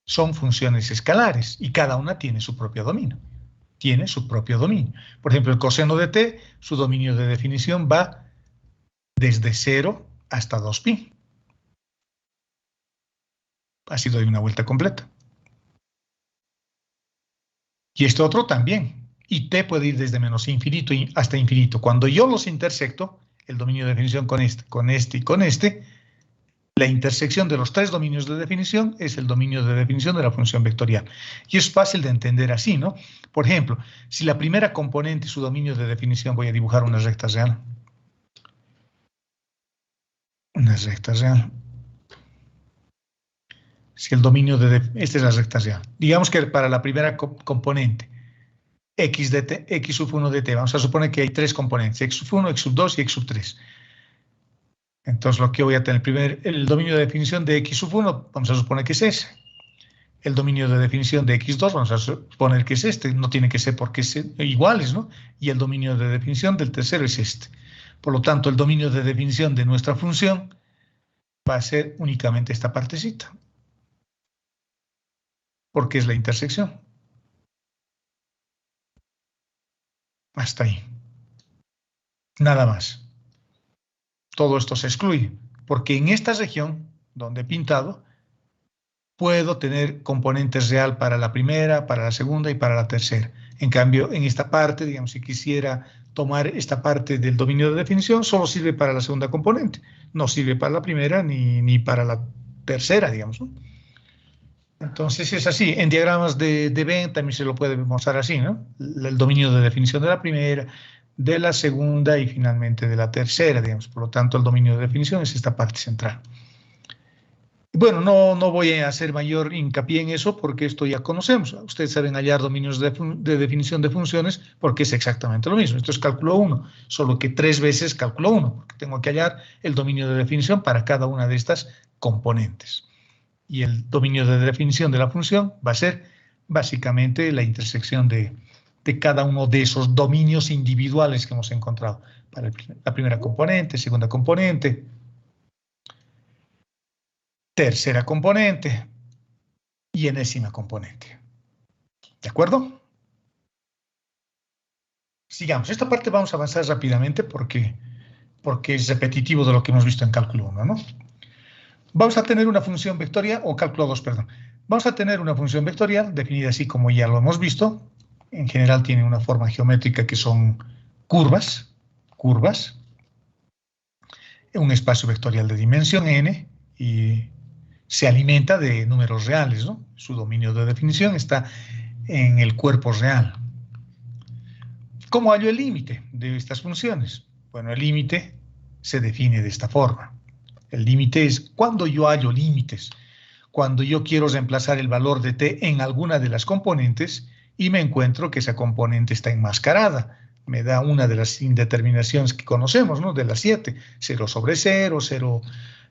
son funciones escalares y cada una tiene su propio dominio. Tiene su propio dominio. Por ejemplo, el coseno de t, su dominio de definición va desde 0 hasta 2pi. Así doy una vuelta completa. Y este otro también. Y t puede ir desde menos infinito hasta infinito. Cuando yo los intersecto, el dominio de definición con este y con este, la intersección de los 3 dominios de definición es el dominio de definición de la función vectorial. Y es fácil de entender así, ¿no? Por ejemplo, si la primera componente, su dominio de definición, voy a dibujar una recta real. Una recta real. Si el dominio de... Esta es la recta real. Digamos que para la primera componente, x de t, x sub 1 de t, vamos a suponer que hay 3 componentes, x sub 1, x sub 2 y x sub 3. Entonces lo que voy a tener, el dominio de definición de x sub 1, vamos a suponer que es ese. El dominio de definición de x2, vamos a suponer que es este. No tiene que ser porque son iguales, ¿no? Y el dominio de definición del tercero es este. Por lo tanto, el dominio de definición de nuestra función va a ser únicamente esta partecita. Porque es la intersección. Hasta ahí. Nada más. Todo esto se excluye, porque en esta región, donde he pintado, puedo tener componentes real para la primera, para la segunda y para la tercera. En cambio, en esta parte, digamos, si quisiera tomar esta parte del dominio de definición, solo sirve para la segunda componente. No sirve para la primera ni para la tercera, digamos, ¿no? Entonces es así. En diagramas de Venn también se lo puede mostrar así, ¿no? El dominio de definición de la primera, de la segunda y finalmente de la tercera, digamos. Por lo tanto, el dominio de definición es esta parte central. Bueno, no voy a hacer mayor hincapié en eso porque esto ya conocemos. Ustedes saben hallar dominios de definición de funciones porque es exactamente lo mismo. Esto es cálculo 1, solo que 3 veces cálculo 1, porque tengo que hallar el dominio de definición para cada una de estas componentes. Y el dominio de definición de la función va a ser básicamente la intersección de cada uno de esos dominios individuales que hemos encontrado. Para la primera componente, segunda componente, tercera componente y enésima componente. ¿De acuerdo? sigamos. Esta parte vamos a avanzar rápidamente porque es repetitivo de lo que hemos visto en cálculo 1, ¿no? Vamos a tener una función vectorial, o cálculo 2, perdón. Vamos a tener una función vectorial definida así como ya lo hemos visto. En general tiene una forma geométrica que son curvas, un espacio vectorial de dimensión n y se alimenta de números reales, ¿no? Su dominio de definición está en el cuerpo real. ¿Cómo hallo el límite de estas funciones? Bueno, el límite se define de esta forma. El límite es cuando yo hallo límites, cuando yo quiero reemplazar el valor de t en alguna de las componentes y me encuentro que esa componente está enmascarada. Me da una de las indeterminaciones que conocemos, ¿no? De las 7. 0 sobre 0, 0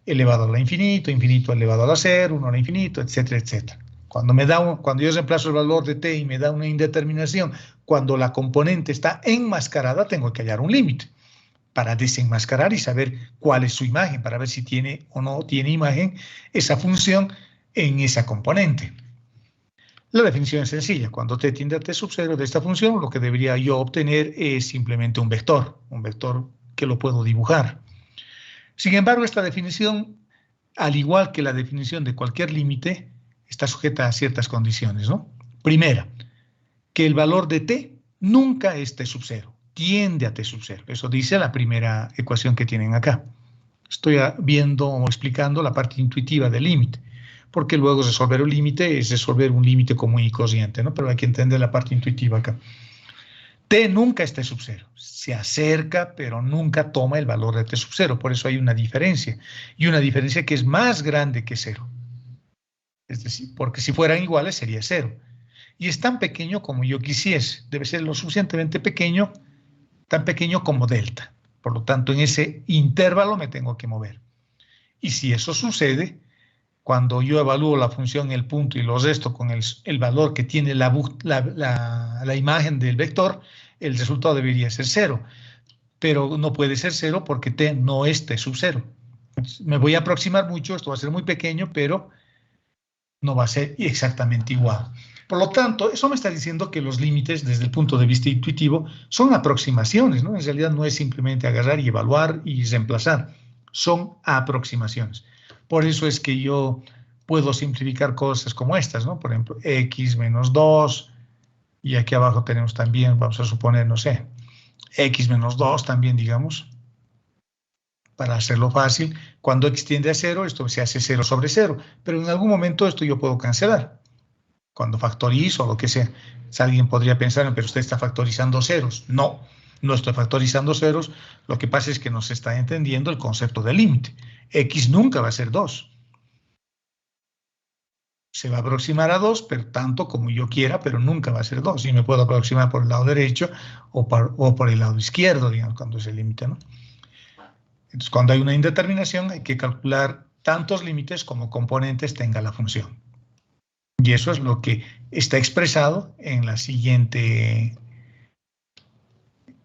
elevado a la infinito, infinito elevado a la 0, 1 a la infinito, etcétera, etcétera. Cuando yo reemplazo el valor de t y me da una indeterminación, cuando la componente está enmascarada, tengo que hallar un límite para desenmascarar y saber cuál es su imagen, para ver si tiene o no tiene imagen esa función en esa componente. La definición es sencilla. Cuando t tiende a t sub 0 de esta función, lo que debería yo obtener es simplemente un vector que lo puedo dibujar. Sin embargo, esta definición, al igual que la definición de cualquier límite, está sujeta a ciertas condiciones, ¿no? Primera, que el valor de t nunca es t sub 0, tiende a t sub 0. Eso dice la primera ecuación que tienen acá. Estoy viendo o explicando la parte intuitiva del límite, porque luego resolver un límite es resolver un límite común y corriente, ¿no? Pero hay que entender la parte intuitiva acá. T nunca es t sub 0, se acerca, pero nunca toma el valor de t sub 0, por eso hay una diferencia, y una diferencia que es más grande que 0. Es decir, porque si fueran iguales sería 0. Y es tan pequeño como yo quisiese, debe ser lo suficientemente pequeño, tan pequeño como delta. Por lo tanto, en ese intervalo me tengo que mover. Y si eso sucede, cuando yo evalúo la función el punto y lo resto con el valor que tiene la imagen del vector, el resultado debería ser 0. Pero no puede ser 0 porque t no es t sub 0. Me voy a aproximar mucho, esto va a ser muy pequeño, pero no va a ser exactamente igual. Por lo tanto, eso me está diciendo que los límites, desde el punto de vista intuitivo, son aproximaciones, ¿no? En realidad no es simplemente agarrar y evaluar y reemplazar, son aproximaciones. Por eso es que yo puedo simplificar cosas como estas, ¿no? Por ejemplo, x menos 2, y aquí abajo tenemos también, vamos a suponer, no sé, x menos 2 también, digamos, para hacerlo fácil. Cuando x tiende a 0, esto se hace 0 sobre 0, pero en algún momento esto yo puedo cancelar. Cuando factorizo o lo que sea, si alguien podría pensar, pero usted está factorizando ceros. No, no estoy factorizando ceros, lo que pasa es que no se está entendiendo el concepto de límite. X nunca va a ser 2. Se va a aproximar a 2, pero tanto como yo quiera, pero nunca va a ser 2. Y me puedo aproximar por el lado derecho o por el lado izquierdo, digamos, cuando es el límite, ¿no? Entonces, cuando hay una indeterminación, hay que calcular tantos límites como componentes tenga la función. Y eso es lo que está expresado en la siguiente,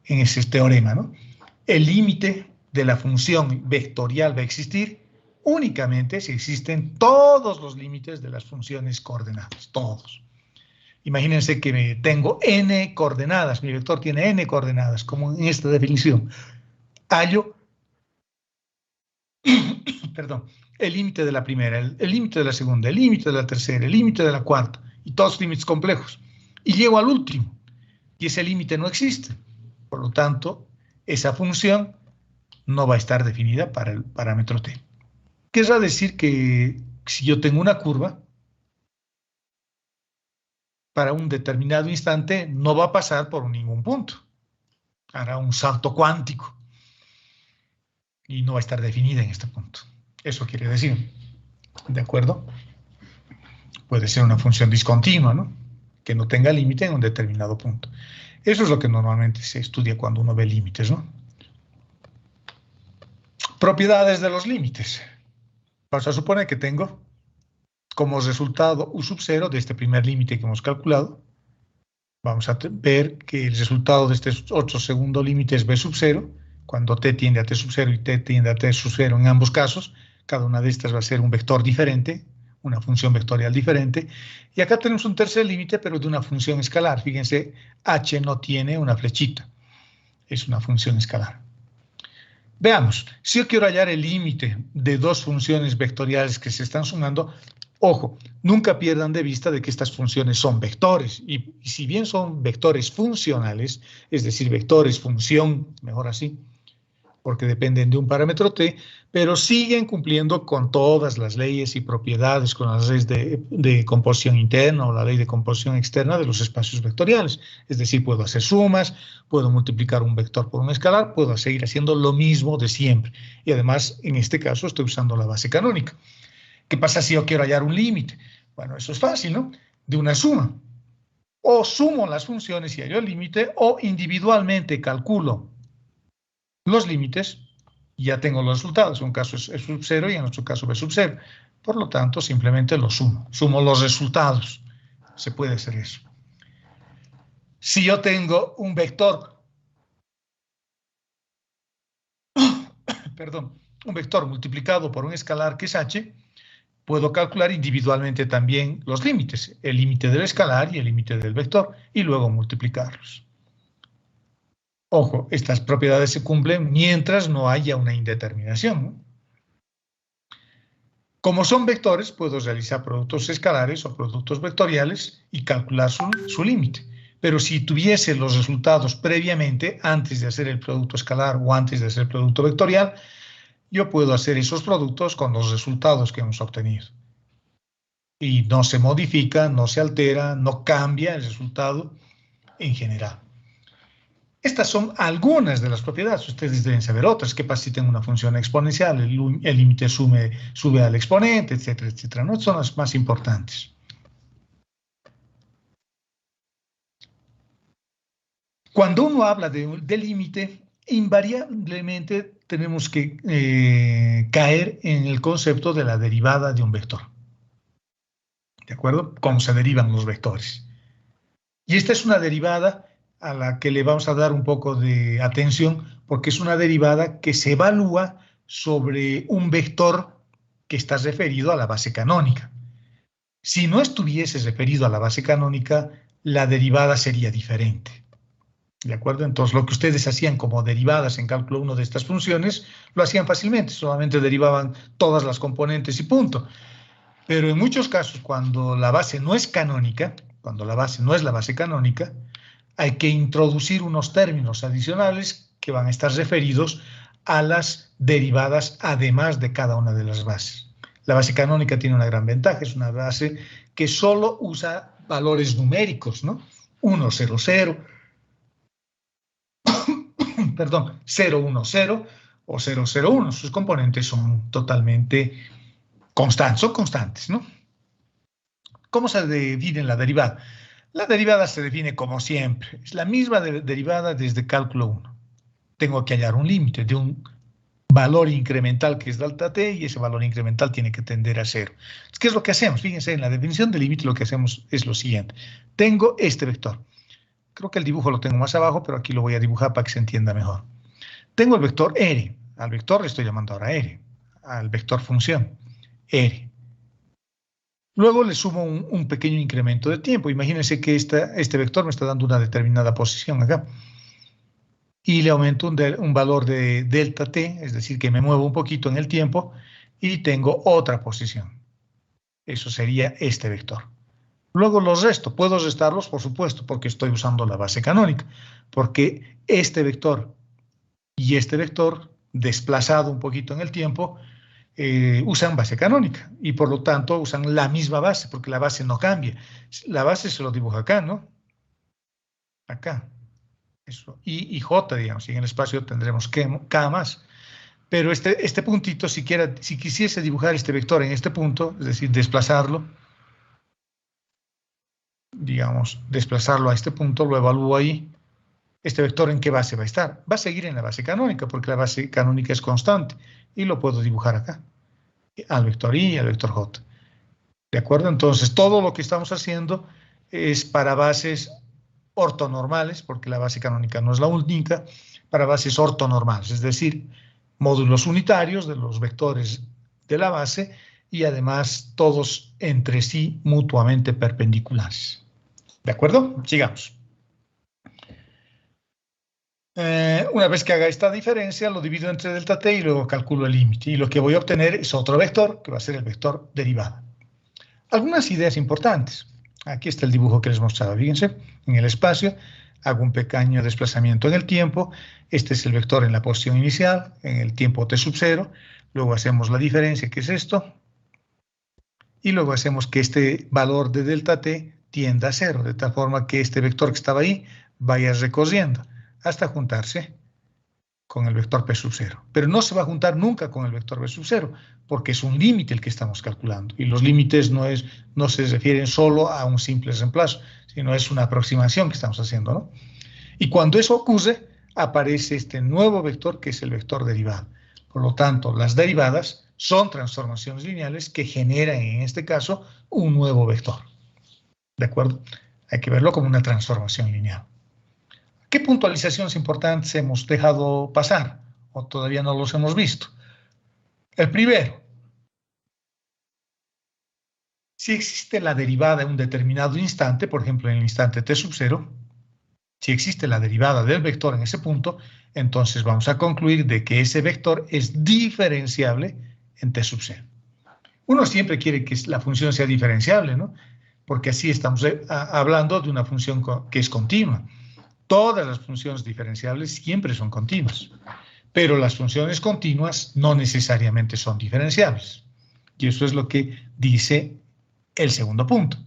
en ese teorema, ¿no? El límite de la función vectorial va a existir únicamente si existen todos los límites de las funciones coordenadas, todos. Imagínense que tengo n coordenadas, mi vector tiene n coordenadas, como en esta definición. Hallo, perdón, el límite de la primera, el límite de la segunda, el límite de la tercera, el límite de la cuarta, y todos límites complejos. Y llego al último, y ese límite no existe. Por lo tanto, esa función no va a estar definida para el parámetro t. Querrá decir que si yo tengo una curva, para un determinado instante no va a pasar por ningún punto. Hará un salto cuántico y no va a estar definida en este punto. Eso quiere decir, ¿de acuerdo? Puede ser una función discontinua, ¿no? Que no tenga límite en un determinado punto. Eso es lo que normalmente se estudia cuando uno ve límites, ¿no? Propiedades de los límites. Vamos a suponer que tengo como resultado u sub 0 de este primer límite que hemos calculado. Vamos a ver que el resultado de este otro segundo límite es b sub 0, cuando t tiende a t sub 0 y t tiende a t sub 0 en ambos casos. Cada una de estas va a ser un vector diferente, una función vectorial diferente. Y acá tenemos un tercer límite, pero de una función escalar. Fíjense, h no tiene una flechita. es una función escalar. Veamos, si yo quiero hallar el límite de dos funciones vectoriales que se están sumando, ojo, nunca pierdan de vista de que estas funciones son vectores, y si bien son vectores funcionales, es decir, vectores función, mejor así, porque dependen de un parámetro t, pero siguen cumpliendo con todas las leyes y propiedades, con las leyes de composición interna o la ley de composición externa de los espacios vectoriales. Es decir, puedo hacer sumas, puedo multiplicar un vector por un escalar, puedo seguir haciendo lo mismo de siempre. Y además, en este caso, estoy usando la base canónica. ¿Qué pasa si yo quiero hallar un límite? Bueno, eso es fácil, ¿no? De una suma. O sumo las funciones y hallo el límite, o individualmente calculo los límites y ya tengo los resultados. En un caso es sub 0 y en otro caso b sub 0. Por lo tanto, simplemente lo sumo. Sumo los resultados. Se puede hacer eso. Si yo tengo un vector, perdón, un vector multiplicado por un escalar que es h, puedo calcular individualmente también los límites. El límite del escalar y el límite del vector, y luego multiplicarlos. Ojo, estas propiedades se cumplen mientras no haya una indeterminación, ¿no? Como son vectores, puedo realizar productos escalares o productos vectoriales y calcular su límite. Pero si tuviese los resultados previamente, antes de hacer el producto escalar o antes de hacer el producto vectorial, yo puedo hacer esos productos con los resultados que hemos obtenido. Y no se modifica, no se altera, no cambia el resultado en general. Estas son algunas de las propiedades. Ustedes deben saber otras. ¿Qué pasa si tengo una función exponencial? El límite sube al exponente, etcétera, etcétera. ¿No? Son las más importantes. Cuando uno habla de límite, invariablemente tenemos que caer en el concepto de la derivada de un vector. ¿De acuerdo? Cómo se derivan los vectores. Y esta es una derivada a la que le vamos a dar un poco de atención, porque es una derivada que se evalúa sobre un vector que está referido a la base canónica. Si no estuviese referido a la base canónica, la derivada sería diferente. ¿De acuerdo? Entonces, lo que ustedes hacían como derivadas en cálculo 1 de estas funciones, lo hacían fácilmente, solamente derivaban todas las componentes y punto. Pero en muchos casos, cuando la base no es canónica, cuando la base no es la base canónica, hay que introducir unos términos adicionales que van a estar referidos a las derivadas además de cada una de las bases. La base canónica tiene una gran ventaja, es una base que solo usa valores numéricos, ¿no? 1, 0, 0, perdón, 0, 1, 0 o 0, 0, 1. Sus componentes son totalmente constantes, son constantes, ¿no? ¿Cómo se define la derivada? La derivada se define como siempre. Es la misma derivada desde cálculo 1. Tengo que hallar un límite de un valor incremental que es delta t y ese valor incremental tiene que tender a 0. ¿Qué es lo que hacemos? Fíjense, en la definición del límite lo que hacemos es lo siguiente. Tengo este vector. Creo que el dibujo lo tengo más abajo, pero aquí lo voy a dibujar para que se entienda mejor. Tengo el vector r. Al vector le estoy llamando ahora r. Al vector función, r. Luego le sumo un pequeño incremento de tiempo. Imagínense que este vector me está dando una determinada posición acá. Y le aumento un valor de delta t, es decir, que me muevo un poquito en el tiempo y tengo otra posición. Eso sería este vector. Luego los resto. ¿Puedo restarlos? Por supuesto, porque estoy usando la base canónica. Porque este vector y este vector, desplazado un poquito en el tiempo, usan base canónica y por lo tanto usan la misma base porque la base no cambia. La base se lo dibuja acá, ¿no? Acá. Eso. Y J, digamos, y en el espacio tendremos K más. Pero este puntito, si quisiese dibujar este vector en este punto, es decir, desplazarlo, digamos, desplazarlo a este punto, lo evalúo ahí. ¿Este vector en qué base va a estar? Va a seguir en la base canónica porque la base canónica es constante y lo puedo dibujar acá, al vector I y al vector J. ¿De acuerdo? Entonces, todo lo que estamos haciendo es para bases ortonormales, porque la base canónica no es la única, para bases ortonormales, es decir, módulos unitarios de los vectores de la base y además todos entre sí mutuamente perpendiculares. ¿De acuerdo? Sigamos. Una vez que haga esta diferencia, lo divido entre delta t y luego calculo el límite. Y lo que voy a obtener es otro vector, que va a ser el vector derivada. Algunas ideas importantes. Aquí está el dibujo que les mostraba. Fíjense, en el espacio hago un pequeño desplazamiento en el tiempo. Este es el vector en la posición inicial, en el tiempo t sub 0. Luego hacemos la diferencia, que es esto. Y luego hacemos que este valor de delta t tienda a 0, de tal forma que este vector que estaba ahí vaya recorriendo hasta juntarse con el vector p sub 0. Pero no se va a juntar nunca con el vector p sub 0, porque es un límite el que estamos calculando. Y los límites no se refieren solo a un simple reemplazo, sino es una aproximación que estamos haciendo, ¿no? Y cuando eso ocurre, aparece este nuevo vector, que es el vector derivado. Por lo tanto, las derivadas son transformaciones lineales que generan, en este caso, un nuevo vector. ¿De acuerdo? Hay que verlo como una transformación lineal. ¿Qué puntualizaciones importantes hemos dejado pasar o todavía no los hemos visto? El primero, si existe la derivada en un determinado instante, por ejemplo en el instante t sub 0, si existe la derivada del vector en ese punto, entonces vamos a concluir de que ese vector es diferenciable en t sub 0. Uno siempre quiere que la función sea diferenciable, ¿no? Porque así estamos hablando de una función que es continua. Todas las funciones diferenciables siempre son continuas, pero las funciones continuas no necesariamente son diferenciables. Y eso es lo que dice el segundo punto.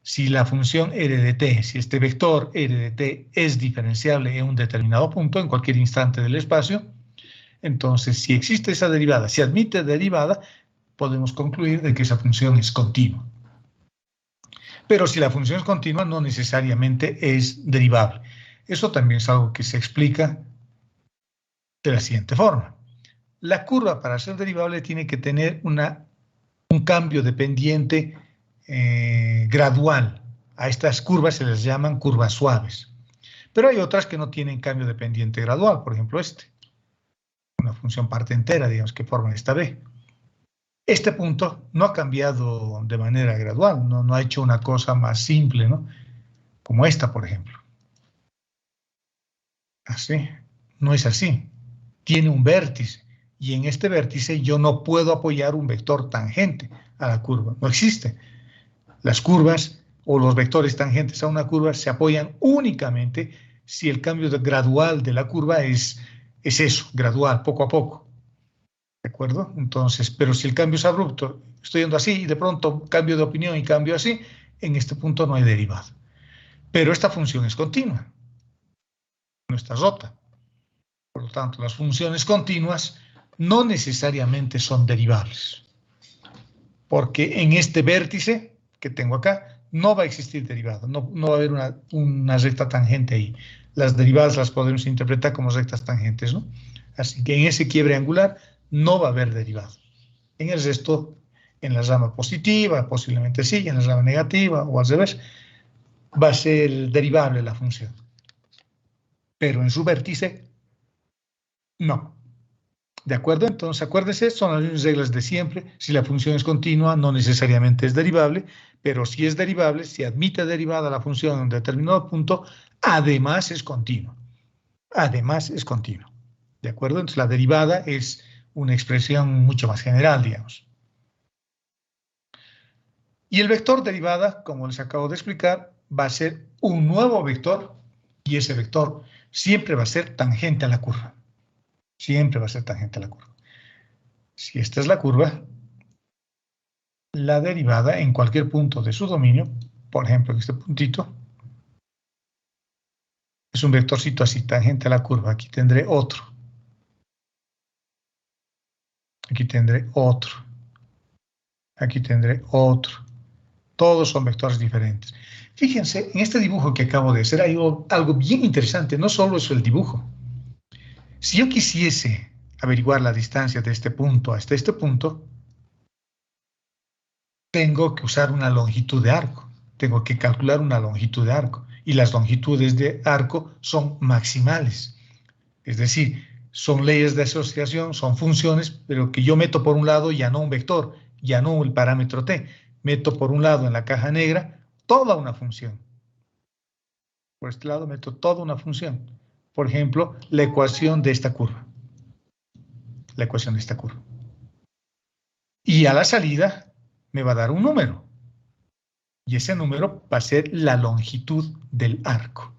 Si la función r de t, si este vector r de t es diferenciable en un determinado punto, en cualquier instante del espacio, entonces si existe esa derivada, si admite derivada, podemos concluir de que esa función es continua. Pero si la función es continua, no necesariamente es derivable. Eso también es algo que se explica de la siguiente forma. La curva, para ser derivable, tiene que tener un cambio de pendiente gradual. A estas curvas se les llaman curvas suaves. Pero hay otras que no tienen cambio de pendiente gradual, por ejemplo una función parte entera, digamos, que forma esta B. Este punto no ha cambiado de manera gradual, no ha hecho una cosa más simple, ¿no? Como esta, por ejemplo. Así, no es así. Tiene un vértice, y en este vértice yo no puedo apoyar un vector tangente a la curva. No existe. Las curvas o los vectores tangentes a una curva se apoyan únicamente si el cambio gradual de la curva es eso, gradual, poco a poco. ¿De acuerdo? Entonces, pero si el cambio es abrupto, estoy yendo así y de pronto cambio de opinión y cambio así, en este punto no hay derivada. Pero esta función es continua, no está rota. Por lo tanto, las funciones continuas no necesariamente son derivables. Porque en este vértice que tengo acá, no va a existir derivada, no va a haber una recta tangente ahí. Las derivadas las podemos interpretar como rectas tangentes, ¿no? Así que en ese quiebre angular no va a haber derivada. En el resto, en la rama positiva, posiblemente sí, en la rama negativa o al revés, va a ser derivable la función. Pero en su vértice, no. ¿De acuerdo? Entonces, acuérdense, son las mismas reglas de siempre. Si la función es continua, no necesariamente es derivable, pero si es derivable, si admite derivada la función en un determinado punto, además es continua. Además es continua. ¿De acuerdo? Entonces, la derivada es una expresión mucho más general, digamos. Y el vector derivada, como les acabo de explicar, va a ser un nuevo vector, y ese vector siempre va a ser tangente a la curva. Siempre va a ser tangente a la curva. Si esta es la curva, la derivada en cualquier punto de su dominio, por ejemplo en este puntito, es un vectorcito así, tangente a la curva. Aquí tendré otro. Aquí tendré otro. Aquí tendré otro. Todos son vectores diferentes. Fíjense, en este dibujo que acabo de hacer hay algo bien interesante. No solo es el dibujo. Si yo quisiese averiguar la distancia de este punto hasta este punto, tengo que usar una longitud de arco. Tengo que calcular una longitud de arco. Y las longitudes de arco son maximales. Es decir, son leyes de asociación, son funciones, pero que yo meto por un lado ya no un vector, ya no el parámetro t. Meto por un lado en la caja negra toda una función. Por este lado meto toda una función. por ejemplo, la ecuación de esta curva. La ecuación de esta curva. Y a la salida me va a dar un número. Y ese número va a ser la longitud del arco.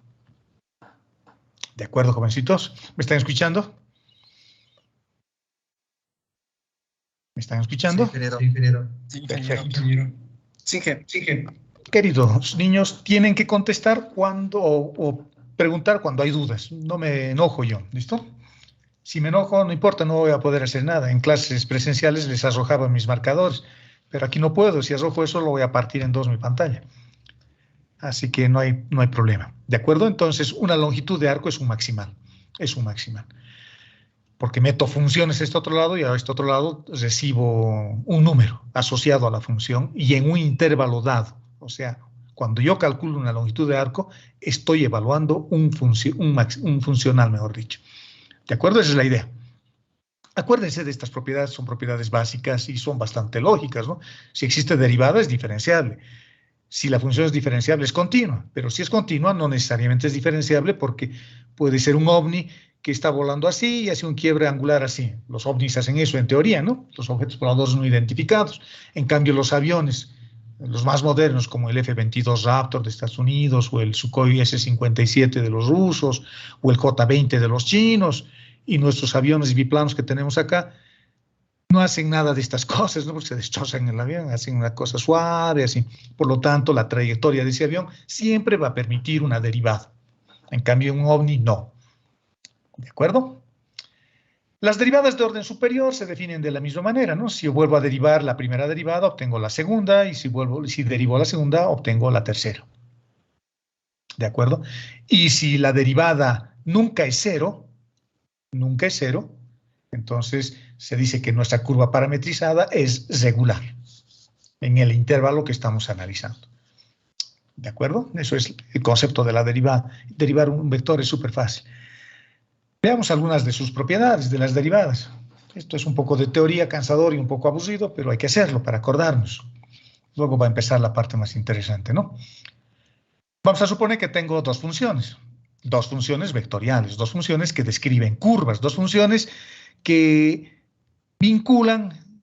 ¿De acuerdo, jovencitos? ¿Me están escuchando? ¿Me están escuchando? Sí, ingeniero. Perfecto. Sí, ingeniero. Queridos niños, tienen que contestar cuando o preguntar cuando hay dudas. No me enojo yo, ¿listo? Si me enojo, no importa, no voy a poder hacer nada. En clases presenciales les arrojaba mis marcadores, pero aquí no puedo. Si arrojo eso, lo voy a partir en dos mi pantalla. Así que no hay problema. ¿De acuerdo? Entonces, una longitud de arco es un maximal. Es un maximal. Porque meto funciones a este otro lado y a este otro lado recibo un número asociado a la función y en un intervalo dado. O sea, cuando yo calculo una longitud de arco, estoy evaluando un funcional, mejor dicho. ¿De acuerdo? Esa es la idea. Acuérdense de estas propiedades, son propiedades básicas y son bastante lógicas, ¿no? Si existe derivada, es diferenciable. Si la función es diferenciable, es continua. Pero si es continua, no necesariamente es diferenciable porque puede ser un ovni que está volando así y hace un quiebre angular así. Los ovnis hacen eso en teoría, ¿no? Los objetos voladores no identificados. En cambio, los aviones, los más modernos, como el F-22 Raptor de Estados Unidos, o el Sukhoi S-57 de los rusos, o el J-20 de los chinos, y nuestros aviones biplanos que tenemos acá, no hacen nada de estas cosas, ¿no? Porque se destrozan el avión, hacen una cosa suave, así. Por lo tanto, la trayectoria de ese avión siempre va a permitir una derivada. En cambio, un ovni no. ¿De acuerdo? Las derivadas de orden superior se definen de la misma manera, ¿no? Si yo vuelvo a derivar la primera derivada, obtengo la segunda, y si derivo la segunda, obtengo la tercera. ¿De acuerdo? Y si la derivada nunca es cero, entonces se dice que nuestra curva parametrizada es regular en el intervalo que estamos analizando. ¿De acuerdo? Eso es el concepto de la derivada. Derivar un vector es súper fácil. Veamos algunas de sus propiedades, de las derivadas. Esto es un poco de teoría, cansador y un poco aburrido, pero hay que hacerlo para acordarnos. Luego va a empezar la parte más interesante, ¿no? Vamos a suponer que tengo dos funciones vectoriales, dos funciones que describen curvas, dos funciones que vinculan,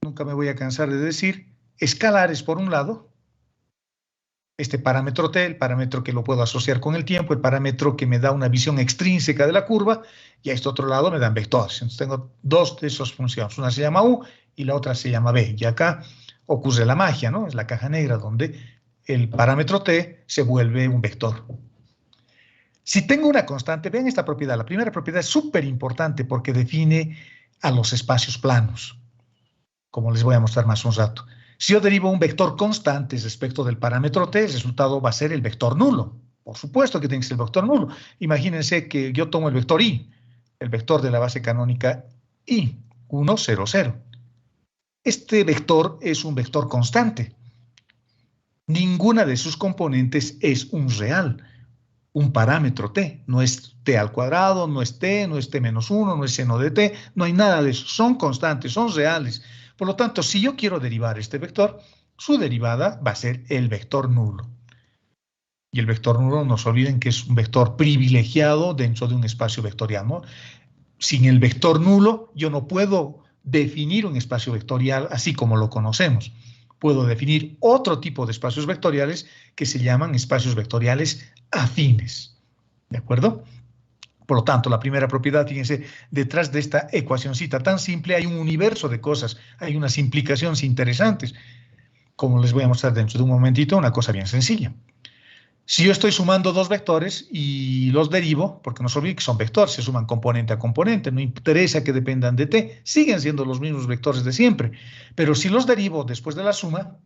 nunca me voy a cansar de decir, escalares por un lado, este parámetro t, el parámetro que lo puedo asociar con el tiempo, el parámetro que me da una visión extrínseca de la curva, y a este otro lado me dan vectores. Entonces tengo dos de esas funciones, una se llama u y la otra se llama b, y acá ocurre la magia, ¿no? Es la caja negra donde el parámetro t se vuelve un vector. Si tengo una constante, vean esta propiedad, la primera propiedad es súper importante porque define a los espacios planos, como les voy a mostrar más un rato. Si yo derivo un vector constante respecto del parámetro t, el resultado va a ser el vector nulo. Por supuesto que tiene que ser el vector nulo. Imagínense que yo tomo el vector i, el vector de la base canónica i, 1, 0, 0. Este vector es un vector constante. Ninguna de sus componentes es un real, un parámetro t. No es t al cuadrado, no es t menos 1, no es seno de t, no hay nada de eso. Son constantes, son reales. Por lo tanto, si yo quiero derivar este vector, su derivada va a ser el vector nulo. Y el vector nulo, no se olviden que es un vector privilegiado dentro de un espacio vectorial, ¿no? Sin el vector nulo, yo no puedo definir un espacio vectorial así como lo conocemos. Puedo definir otro tipo de espacios vectoriales que se llaman espacios vectoriales afines. ¿De acuerdo? Por lo tanto, la primera propiedad, fíjense, detrás de esta ecuacioncita tan simple hay un universo de cosas, hay unas implicaciones interesantes, como les voy a mostrar dentro de un momentito, una cosa bien sencilla. Si yo estoy sumando dos vectores y los derivo, porque no se olviden que son vectores, se suman componente a componente, no interesa que dependan de t, siguen siendo los mismos vectores de siempre, pero si los derivo después de la suma,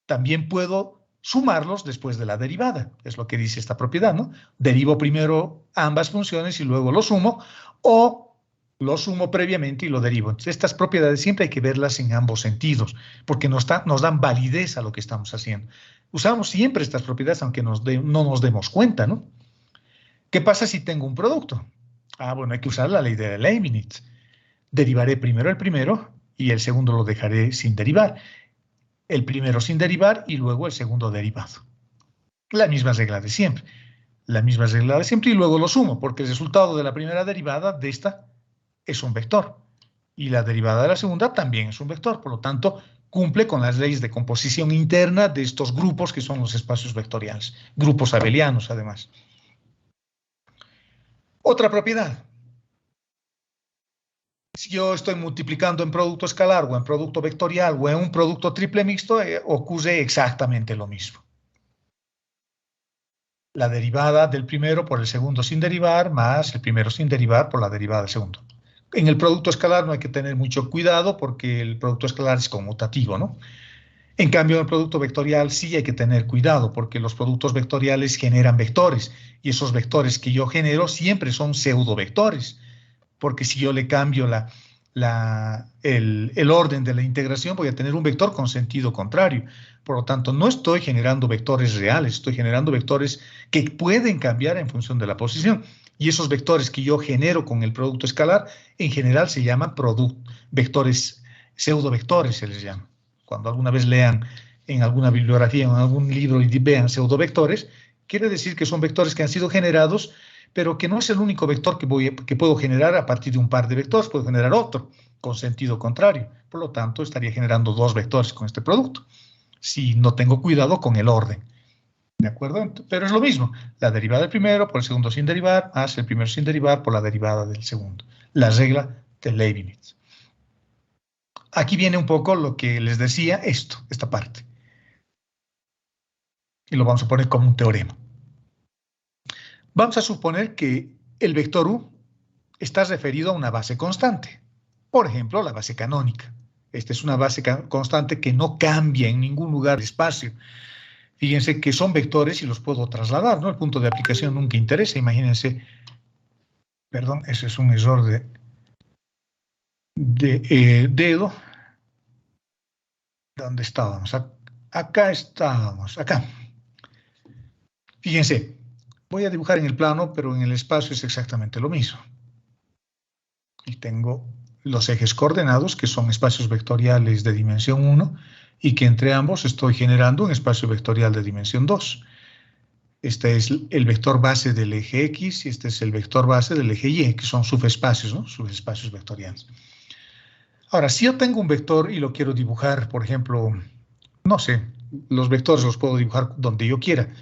también puedo sumarlos después de la derivada, es lo que dice esta propiedad, ¿no? Derivo primero ambas funciones y luego lo sumo, o lo sumo previamente y lo derivo. Entonces, estas propiedades siempre hay que verlas en ambos sentidos, porque nos dan validez a lo que estamos haciendo. Usamos siempre estas propiedades, aunque no nos demos cuenta, ¿no? ¿Qué pasa si tengo un producto? Ah, bueno, hay que usar la ley de Leibniz. Derivaré primero el primero y el segundo lo dejaré sin derivar. El primero sin derivar y luego el segundo derivado. La misma regla de siempre. la misma regla de siempre y luego lo sumo, porque el resultado de la primera derivada de esta es un vector. Y la derivada de la segunda también es un vector. Por lo tanto, cumple con las leyes de composición interna de estos grupos que son los espacios vectoriales. Grupos abelianos, además. Otra propiedad. Si yo estoy multiplicando en producto escalar o en producto vectorial o en un producto triple mixto, ocurre exactamente lo mismo. La derivada del primero por el segundo sin derivar, más el primero sin derivar por la derivada del segundo. En el producto escalar no hay que tener mucho cuidado porque el producto escalar es conmutativo, ¿no? En cambio, en el producto vectorial sí hay que tener cuidado porque los productos vectoriales generan vectores y esos vectores que yo genero siempre son pseudovectores, porque si yo le cambio el orden de la integración voy a tener un vector con sentido contrario. Por lo tanto, no estoy generando vectores reales, estoy generando vectores que pueden cambiar en función de la posición. Y esos vectores que yo genero con el producto escalar, en general se llaman vectores, pseudovectores se les llama. Cuando alguna vez lean en alguna bibliografía o en algún libro y vean pseudovectores, quiere decir que son vectores que han sido generados, pero que no es el único vector que puedo generar a partir de un par de vectores, puedo generar otro con sentido contrario. Por lo tanto, estaría generando dos vectores con este producto, si no tengo cuidado con el orden. ¿De acuerdo? Pero es lo mismo. La derivada del primero por el segundo sin derivar, más el primero sin derivar por la derivada del segundo. La regla de Leibniz. Aquí viene un poco lo que les decía, esta parte. Y lo vamos a poner como un teorema. Vamos a suponer que el vector U está referido a una base constante. Por ejemplo, la base canónica. Esta es una base constante que no cambia en ningún lugar del espacio. Fíjense que son vectores y los puedo trasladar, ¿no? El punto de aplicación nunca interesa. Imagínense, perdón, ese es un error de dedo. ¿Dónde estábamos? Acá estábamos, acá. Fíjense, voy a dibujar en el plano, pero en el espacio es exactamente lo mismo. Y tengo los ejes coordenados, que son espacios vectoriales de dimensión 1, y que entre ambos estoy generando un espacio vectorial de dimensión 2. Este es el vector base del eje X y este es el vector base del eje Y, que son subespacios, ¿no? Subespacios vectoriales. Ahora, si yo tengo un vector y lo quiero dibujar, por ejemplo, no sé, los vectores los puedo dibujar donde yo quiera,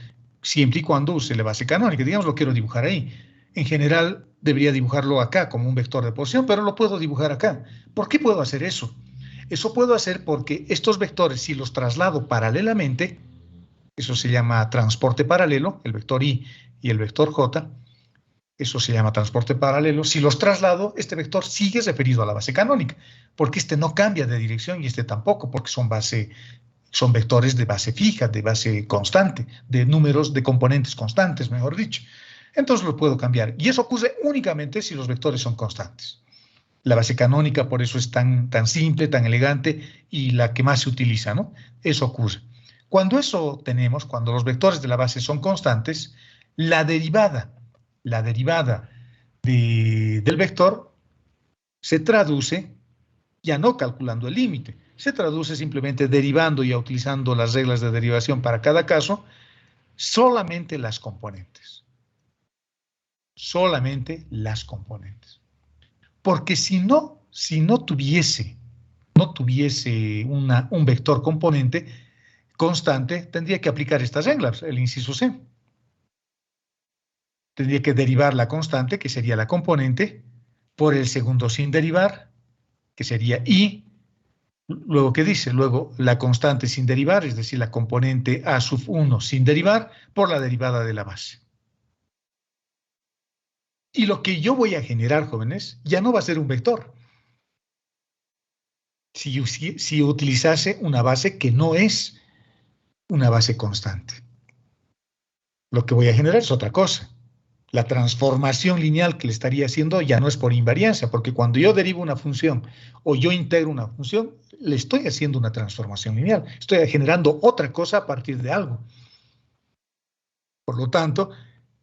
siempre y cuando use la base canónica. Digamos, lo quiero dibujar ahí. En general, debería dibujarlo acá como un vector de posición, pero lo puedo dibujar acá. ¿Por qué puedo hacer eso? Eso puedo hacer porque estos vectores, si los traslado paralelamente, eso se llama transporte paralelo, el vector I y el vector J, eso se llama transporte paralelo. Si los traslado, este vector sigue referido a la base canónica, porque este no cambia de dirección y este tampoco, porque son vectores de base fija, de base constante, de números de componentes constantes, mejor dicho. Entonces lo puedo cambiar. Y eso ocurre únicamente si los vectores son constantes. La base canónica por eso es tan simple, tan elegante y la que más se utiliza, ¿no? Eso ocurre. Cuando eso tenemos, cuando los vectores de la base son constantes, la derivada del vector se traduce, ya no calculando el límite, se traduce simplemente derivando y utilizando las reglas de derivación para cada caso, solamente las componentes. Solamente las componentes. Porque si no tuviese un vector componente constante, tendría que aplicar estas reglas, el inciso C. Tendría que derivar la constante, que sería la componente, por el segundo sin derivar, que sería I. Luego, ¿qué dice? Luego, la constante sin derivar, es decir, la componente A sub 1 sin derivar, por la derivada de la base. Y lo que yo voy a generar, jóvenes, ya no va a ser un vector. Si utilizase una base que no es una base constante. Lo que voy a generar es otra cosa. La transformación lineal que le estaría haciendo ya no es por invariancia, porque cuando yo derivo una función o yo integro una función, le estoy haciendo una transformación lineal. Estoy generando otra cosa a partir de algo. Por lo tanto,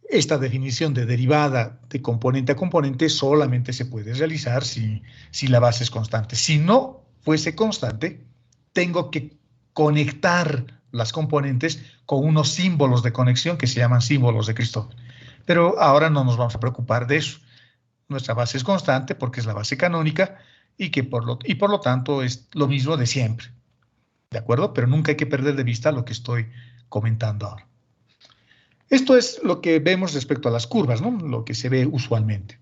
esta definición de derivada de componente a componente solamente se puede realizar si la base es constante. Si no fuese constante, tengo que conectar las componentes con unos símbolos de conexión que se llaman símbolos de Christoffel. Pero ahora no nos vamos a preocupar de eso. Nuestra base es constante porque es la base canónica y por lo tanto es lo mismo de siempre. ¿De acuerdo? Pero nunca hay que perder de vista lo que estoy comentando ahora. Esto es lo que vemos respecto a las curvas, ¿no? Lo que se ve usualmente.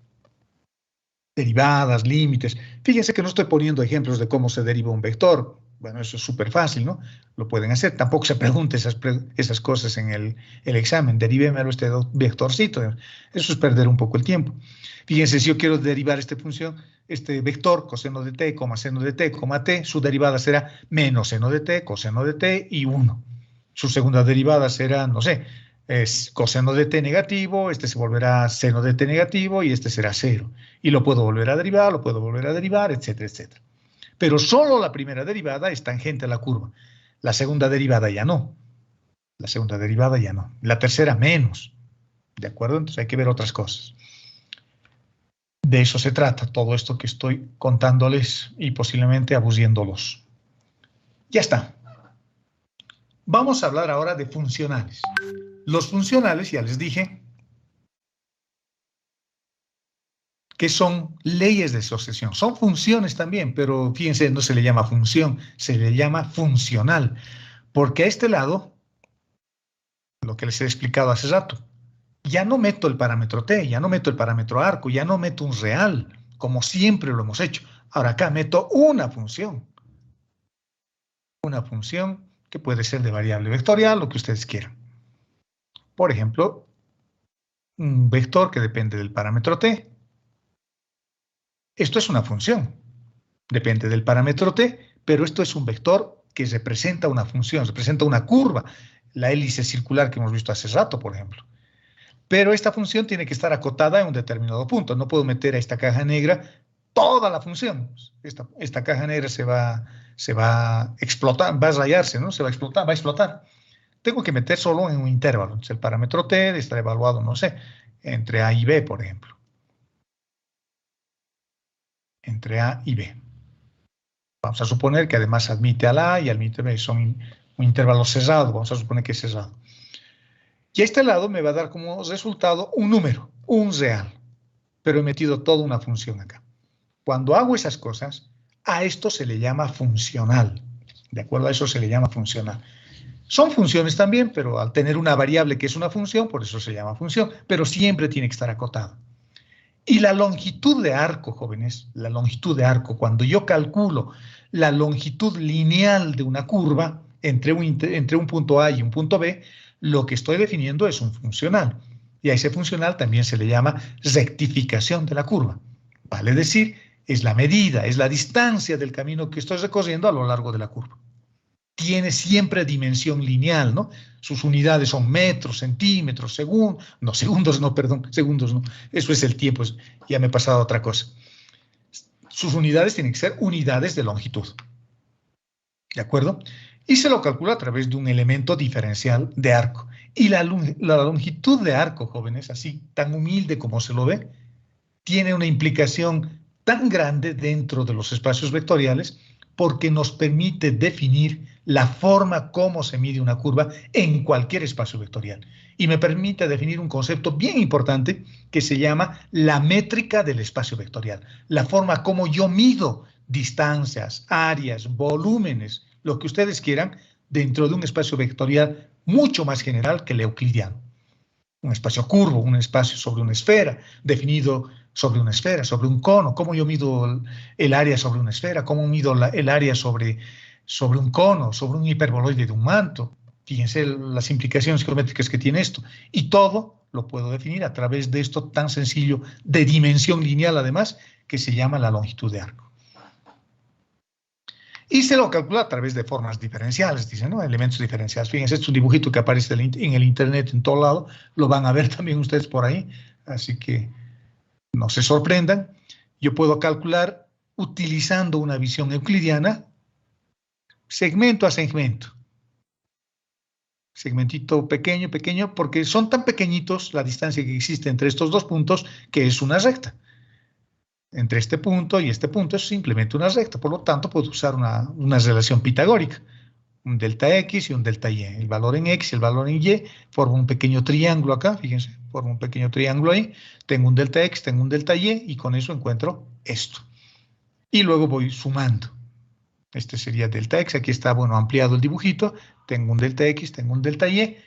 Derivadas, límites. Fíjense que no estoy poniendo ejemplos de cómo se deriva un vector. Bueno, eso es súper fácil, ¿no? Lo pueden hacer. Tampoco se pregunten esas cosas en el examen. Derívemelo este vectorcito. Eso es perder un poco el tiempo. Fíjense, si yo quiero derivar esta función, este vector, coseno de t, seno de t, t, su derivada será menos seno de t, coseno de t y 1. Su segunda derivada será, no sé, es coseno de t negativo, este se volverá seno de t negativo y este será 0. Y lo puedo volver a derivar, etcétera, etcétera. Pero solo la primera derivada es tangente a la curva. La segunda derivada ya no. La tercera menos. ¿De acuerdo? Entonces hay que ver otras cosas. De eso se trata, todo esto que estoy contándoles y posiblemente aburriéndolos. Ya está. Vamos a hablar ahora de funcionales. Los funcionales, ya les dije, que son leyes de sucesión. Son funciones también, pero fíjense, no se le llama función, se le llama funcional. Porque a este lado, lo que les he explicado hace rato, ya no meto el parámetro t, ya no meto el parámetro arco, ya no meto un real, como siempre lo hemos hecho. Ahora acá meto una función. Una función que puede ser de variable vectorial, lo que ustedes quieran. Por ejemplo, un vector que depende del parámetro t. Esto es una función. Depende del parámetro t, pero esto es un vector que representa una función, representa una curva. La hélice circular que hemos visto hace rato, por ejemplo. Pero esta función tiene que estar acotada en un determinado punto. No puedo meter a esta caja negra toda la función. Esta caja negra se va a explotar, va a rayarse, ¿no? Se va a explotar. Tengo que meter solo en un intervalo. Entonces, el parámetro t está evaluado, no sé, entre a y b, por ejemplo. Entre a y b. Vamos a suponer que además admite al a y admite b. Son un intervalo cerrado. Vamos a suponer que es cerrado. Y a este lado me va a dar como resultado un número, un real. Pero he metido toda una función acá. Cuando hago esas cosas, a esto se le llama funcional. ¿De acuerdo? A eso se le llama funcional. Son funciones también, pero al tener una variable que es una función, por eso se llama función, pero siempre tiene que estar acotado. Y la longitud de arco, jóvenes, la longitud de arco, cuando yo calculo la longitud lineal de una curva entre un punto A y un punto B, lo que estoy definiendo es un funcional. Y a ese funcional también se le llama rectificación de la curva. Vale decir, es la medida, es la distancia del camino que estoy recorriendo a lo largo de la curva. Tiene siempre dimensión lineal, ¿no? Sus unidades son metros, centímetros, segundos no. Eso es el tiempo, ya me he pasado a otra cosa. Sus unidades tienen que ser unidades de longitud. ¿De acuerdo? Y se lo calcula a través de un elemento diferencial de arco. Y la longitud de arco, jóvenes, así tan humilde como se lo ve, tiene una implicación tan grande dentro de los espacios vectoriales porque nos permite definir la forma como se mide una curva en cualquier espacio vectorial. Y me permite definir un concepto bien importante que se llama la métrica del espacio vectorial. La forma como yo mido distancias, áreas, volúmenes, lo que ustedes quieran, dentro de un espacio vectorial mucho más general que el euclidiano. Un espacio curvo, un espacio sobre una esfera, definido sobre una esfera, sobre un cono. ¿Cómo yo mido el área sobre una esfera? ¿Cómo mido el área sobre un cono, sobre un hiperboloide de un manto? Fíjense las implicaciones geométricas que tiene esto. Y todo lo puedo definir a través de esto tan sencillo, de dimensión lineal además, que se llama la longitud de arco. Y se lo calcula a través de formas diferenciales, dicen, ¿no? Elementos diferenciales. Fíjense, este es un dibujito que aparece en el internet en todo lado. Lo van a ver también ustedes por ahí. Así que no se sorprendan. Yo puedo calcular utilizando una visión euclidiana, segmento a segmento. Segmentito pequeño, pequeño, porque son tan pequeñitos la distancia que existe entre estos dos puntos que es una recta. Entre este punto y este punto es simplemente una recta, por lo tanto puedo usar una relación pitagórica. un delta X y un delta Y. El valor en X y el valor en Y forma un pequeño triángulo acá, fíjense, forma un pequeño triángulo ahí. Tengo un delta X, tengo un delta Y y con eso encuentro esto. Y luego voy sumando. Este sería delta X, aquí está, bueno, ampliado el dibujito. Tengo un delta X, tengo un delta Y.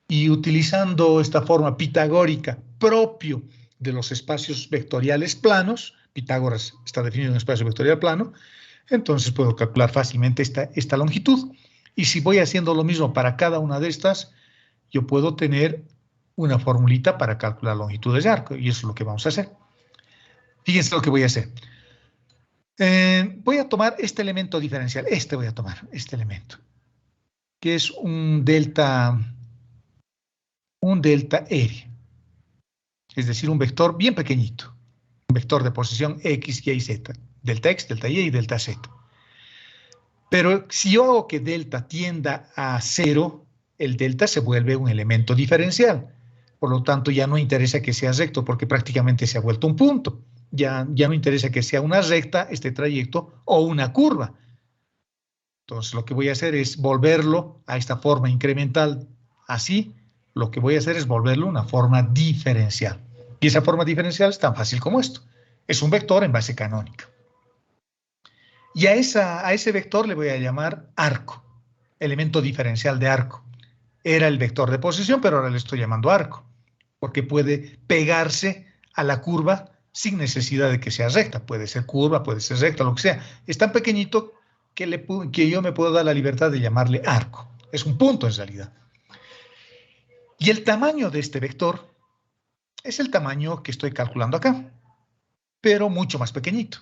Y utilizando esta forma pitagórica propio de los espacios vectoriales planos, Pitágoras está definido en un espacio vectorial plano, entonces puedo calcular fácilmente esta longitud. Y si voy haciendo lo mismo para cada una de estas, yo puedo tener una formulita para calcular longitudes de arco, y eso es lo que vamos a hacer. Fíjense lo que voy a hacer. Voy a tomar este elemento diferencial, voy a tomar este elemento, que es un delta R, es decir, un vector bien pequeñito, un vector de posición X, Y, Z, delta X, delta Y y delta Z. Pero si yo hago que delta tienda a 0, el delta se vuelve un elemento diferencial. Por lo tanto, ya no interesa que sea recto porque prácticamente se ha vuelto un punto. Ya no interesa que sea una recta este trayecto o una curva. Entonces, lo que voy a hacer es volverlo a esta forma incremental así. Lo que voy a hacer es volverlo una forma diferencial. Y esa forma diferencial es tan fácil como esto. Es un vector en base canónica. Y a ese vector le voy a llamar arco, elemento diferencial de arco. Era el vector de posición, pero ahora le estoy llamando arco, porque puede pegarse a la curva sin necesidad de que sea recta. Puede ser curva, puede ser recta, lo que sea. Es tan pequeñito que yo me puedo dar la libertad de llamarle arco. Es un punto en realidad. Y el tamaño de este vector es el tamaño que estoy calculando acá, pero mucho más pequeñito.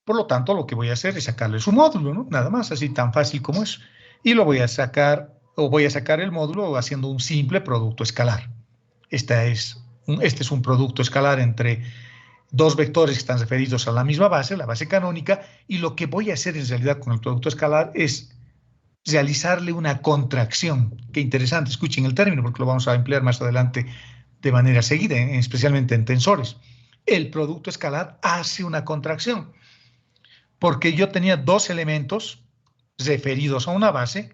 Por lo tanto, lo que voy a hacer es sacarle su módulo, ¿no? Nada más, así tan fácil como eso. Y lo voy a sacar, o voy a sacar el módulo haciendo un simple producto escalar. Este es un producto escalar entre dos vectores que están referidos a la misma base, la base canónica, y lo que voy a hacer en realidad con el producto escalar es realizarle una contracción. Qué interesante, escuchen el término porque lo vamos a emplear más adelante de manera seguida, especialmente en tensores. El producto escalar hace una contracción, porque yo tenía dos elementos referidos a una base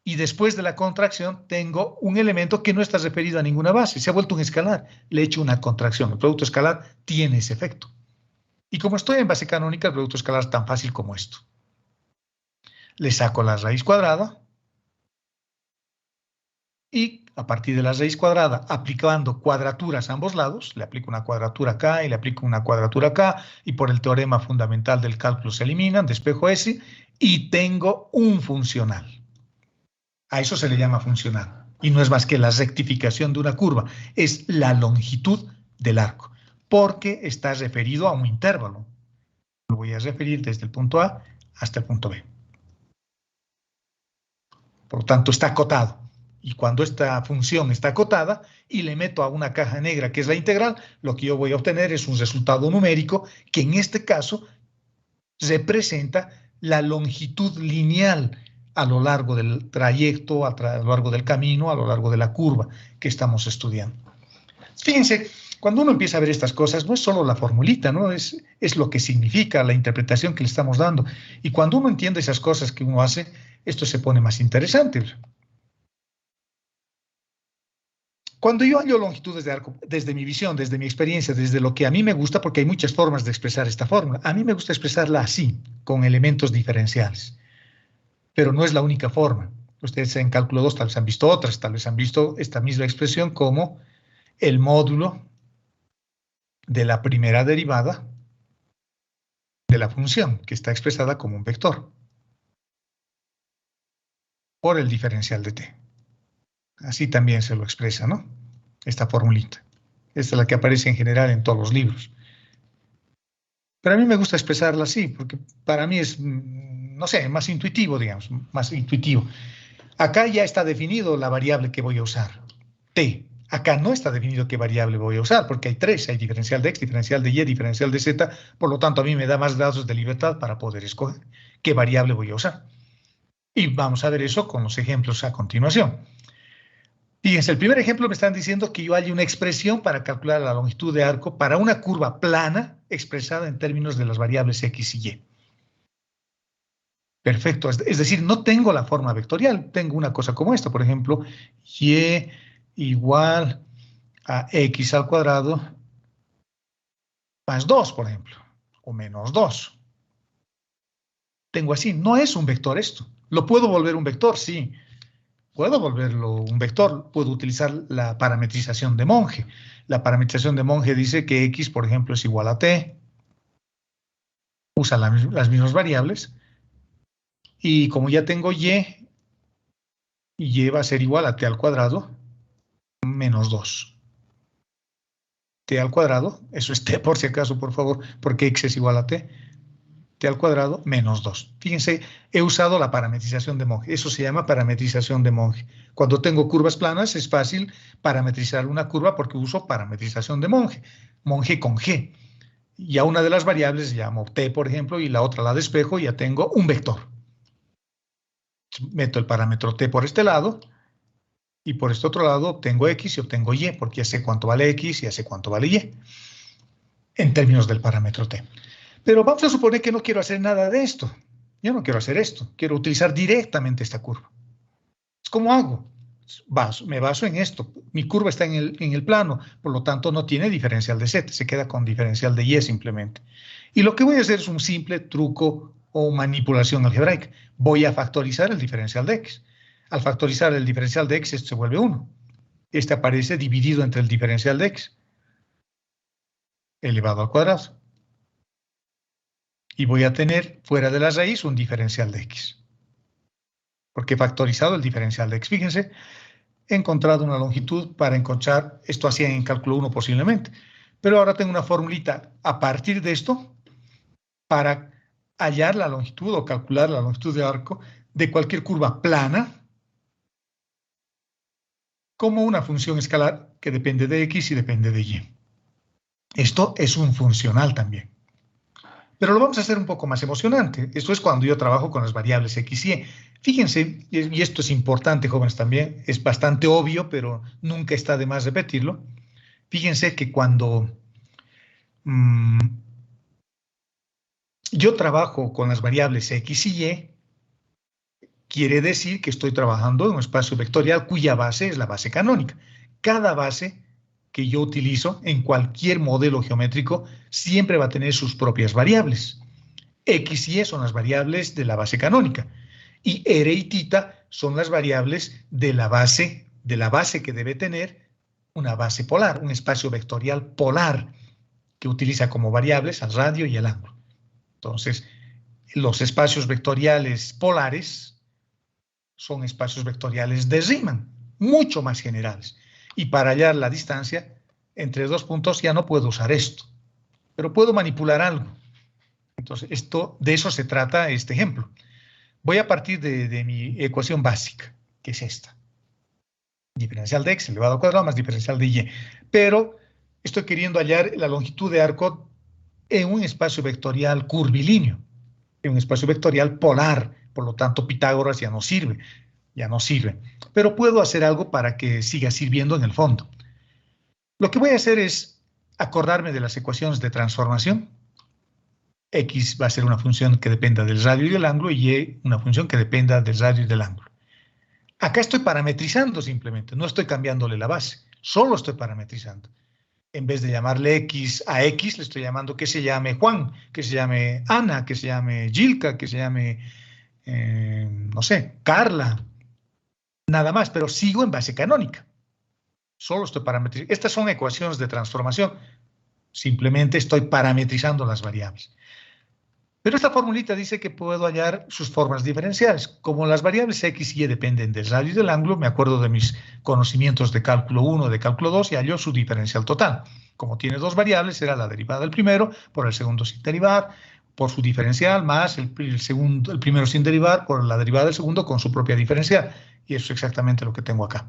y después de la contracción tengo un elemento que no está referido a ninguna base, se ha vuelto un escalar, le he hecho una contracción. El producto escalar tiene ese efecto. Y como estoy en base canónica, el producto escalar es tan fácil como esto. Le saco la raíz cuadrada y a partir de la raíz cuadrada, aplicando cuadraturas a ambos lados, le aplico una cuadratura acá y le aplico una cuadratura acá, y por el teorema fundamental del cálculo se eliminan, despejo ese, y tengo un funcional. A eso se le llama funcional. Y no es más que la rectificación de una curva, es la longitud del arco, porque está referido a un intervalo. Lo voy a referir desde el punto A hasta el punto B. Por lo tanto, está acotado. Y cuando esta función está acotada y le meto a una caja negra que es la integral, lo que yo voy a obtener es un resultado numérico que en este caso representa la longitud lineal a lo largo del trayecto, a lo largo del camino, a lo largo de la curva que estamos estudiando. Fíjense, cuando uno empieza a ver estas cosas, no es solo la formulita, ¿no? Es lo que significa, la interpretación que le estamos dando. Y cuando uno entiende esas cosas que uno hace, esto se pone más interesante. Cuando yo hallo longitudes de arco, desde mi visión, desde mi experiencia, desde lo que a mí me gusta, porque hay muchas formas de expresar esta fórmula, a mí me gusta expresarla así, con elementos diferenciales. Pero no es la única forma. Ustedes en cálculo 2 tal vez han visto otras, tal vez han visto esta misma expresión como el módulo de la primera derivada de la función, que está expresada como un vector, por el diferencial de t. Así también se lo expresa, ¿no? Esta formulita. Esta es la que aparece en general en todos los libros. Pero a mí me gusta expresarla así, porque para mí es, no sé, más intuitivo, digamos, más intuitivo. Acá ya está definido la variable que voy a usar, t. Acá no está definido qué variable voy a usar, porque hay tres, hay diferencial de x, diferencial de y, diferencial de z, por lo tanto a mí me da más grados de libertad para poder escoger qué variable voy a usar. Y vamos a ver eso con los ejemplos a continuación. Fíjense, el primer ejemplo me están diciendo que yo hay una expresión para calcular la longitud de arco para una curva plana expresada en términos de las variables x y y. Perfecto. Es decir, no tengo la forma vectorial. Tengo una cosa como esta, por ejemplo, y igual a x al cuadrado más 2, por ejemplo, o menos 2. Tengo así. No es un vector esto. ¿Lo puedo volver un vector? Sí. Puedo volverlo un vector. Puedo utilizar la parametrización de Monge. La parametrización de Monge dice que x, por ejemplo, es igual a t. Usa las mismas variables. Y como ya tengo y va a ser igual a t al cuadrado menos 2. T al cuadrado, eso es t por si acaso, por favor, porque x es igual a t. T al cuadrado menos 2. Fíjense, he usado la parametrización de Monge. Eso se llama parametrización de Monge. Cuando tengo curvas planas es fácil parametrizar una curva porque uso parametrización de Monge. Monge con g. Y a una de las variables llamo t, por ejemplo, y la otra la despejo y ya tengo un vector. Meto el parámetro t por este lado y por este otro lado obtengo x y obtengo y, porque ya sé cuánto vale x y ya sé cuánto vale y en términos del parámetro t. Pero vamos a suponer que no quiero hacer nada de esto. Yo no quiero hacer esto. Quiero utilizar directamente esta curva. ¿Cómo hago? Me baso en esto. Mi curva está en el plano, por lo tanto no tiene diferencial de z, se queda con diferencial de y simplemente. Y lo que voy a hacer es un simple truco o manipulación algebraica. Voy a factorizar el diferencial de x. Al factorizar el diferencial de x, esto se vuelve 1. Este aparece dividido entre el diferencial de x elevado al cuadrado. Y voy a tener fuera de la raíz un diferencial de x. Porque he factorizado el diferencial de x. Fíjense, he encontrado una longitud para encontrar, esto hacía en cálculo 1 posiblemente, pero ahora tengo una formulita a partir de esto para hallar la longitud o calcular la longitud de arco de cualquier curva plana como una función escalar que depende de x y depende de y. Esto es un funcional también. Pero lo vamos a hacer un poco más emocionante. Esto es cuando yo trabajo con las variables x y y. Fíjense, y esto es importante, jóvenes, también, es bastante obvio, pero nunca está de más repetirlo. Fíjense que cuando yo trabajo con las variables x y y, quiere decir que estoy trabajando en un espacio vectorial cuya base es la base canónica. Cada base que yo utilizo en cualquier modelo geométrico siempre va a tener sus propias variables. X y Y son las variables de la base canónica y R y θ son las variables de la base que debe tener una base polar, un espacio vectorial polar que utiliza como variables al radio y el ángulo. Entonces, los espacios vectoriales polares son espacios vectoriales de Riemann, mucho más generales. Y para hallar la distancia entre dos puntos ya no puedo usar esto, pero puedo manipular algo. Entonces, de eso se trata este ejemplo. Voy a partir de mi ecuación básica, que es esta. Diferencial de x elevado al cuadrado más diferencial de y. Pero estoy queriendo hallar la longitud de arco en un espacio vectorial curvilíneo, en un espacio vectorial polar. Por lo tanto, Pitágoras ya no sirve. Pero puedo hacer algo para que siga sirviendo en el fondo. Lo que voy a hacer es acordarme de las ecuaciones de transformación. X va a ser una función que dependa del radio y del ángulo y Y una función que dependa del radio y del ángulo. Acá estoy parametrizando simplemente, no estoy cambiándole la base, solo estoy parametrizando. En vez de llamarle X a X, le estoy llamando que se llame Juan, que se llame Ana, que se llame Gilka, que se llame, no sé, Carla. Nada más, pero sigo en base canónica. Solo estoy parametrizando. Estas son ecuaciones de transformación. Simplemente estoy parametrizando las variables. Pero esta formulita dice que puedo hallar sus formas diferenciales. Como las variables x y y dependen del radio y del ángulo, me acuerdo de mis conocimientos de cálculo 1, de cálculo 2 y hallo su diferencial total. Como tiene dos variables, será la derivada del primero por el segundo sin derivar, por su diferencial, más el primero sin derivar por la derivada del segundo con su propia diferencial. Y eso es exactamente lo que tengo acá.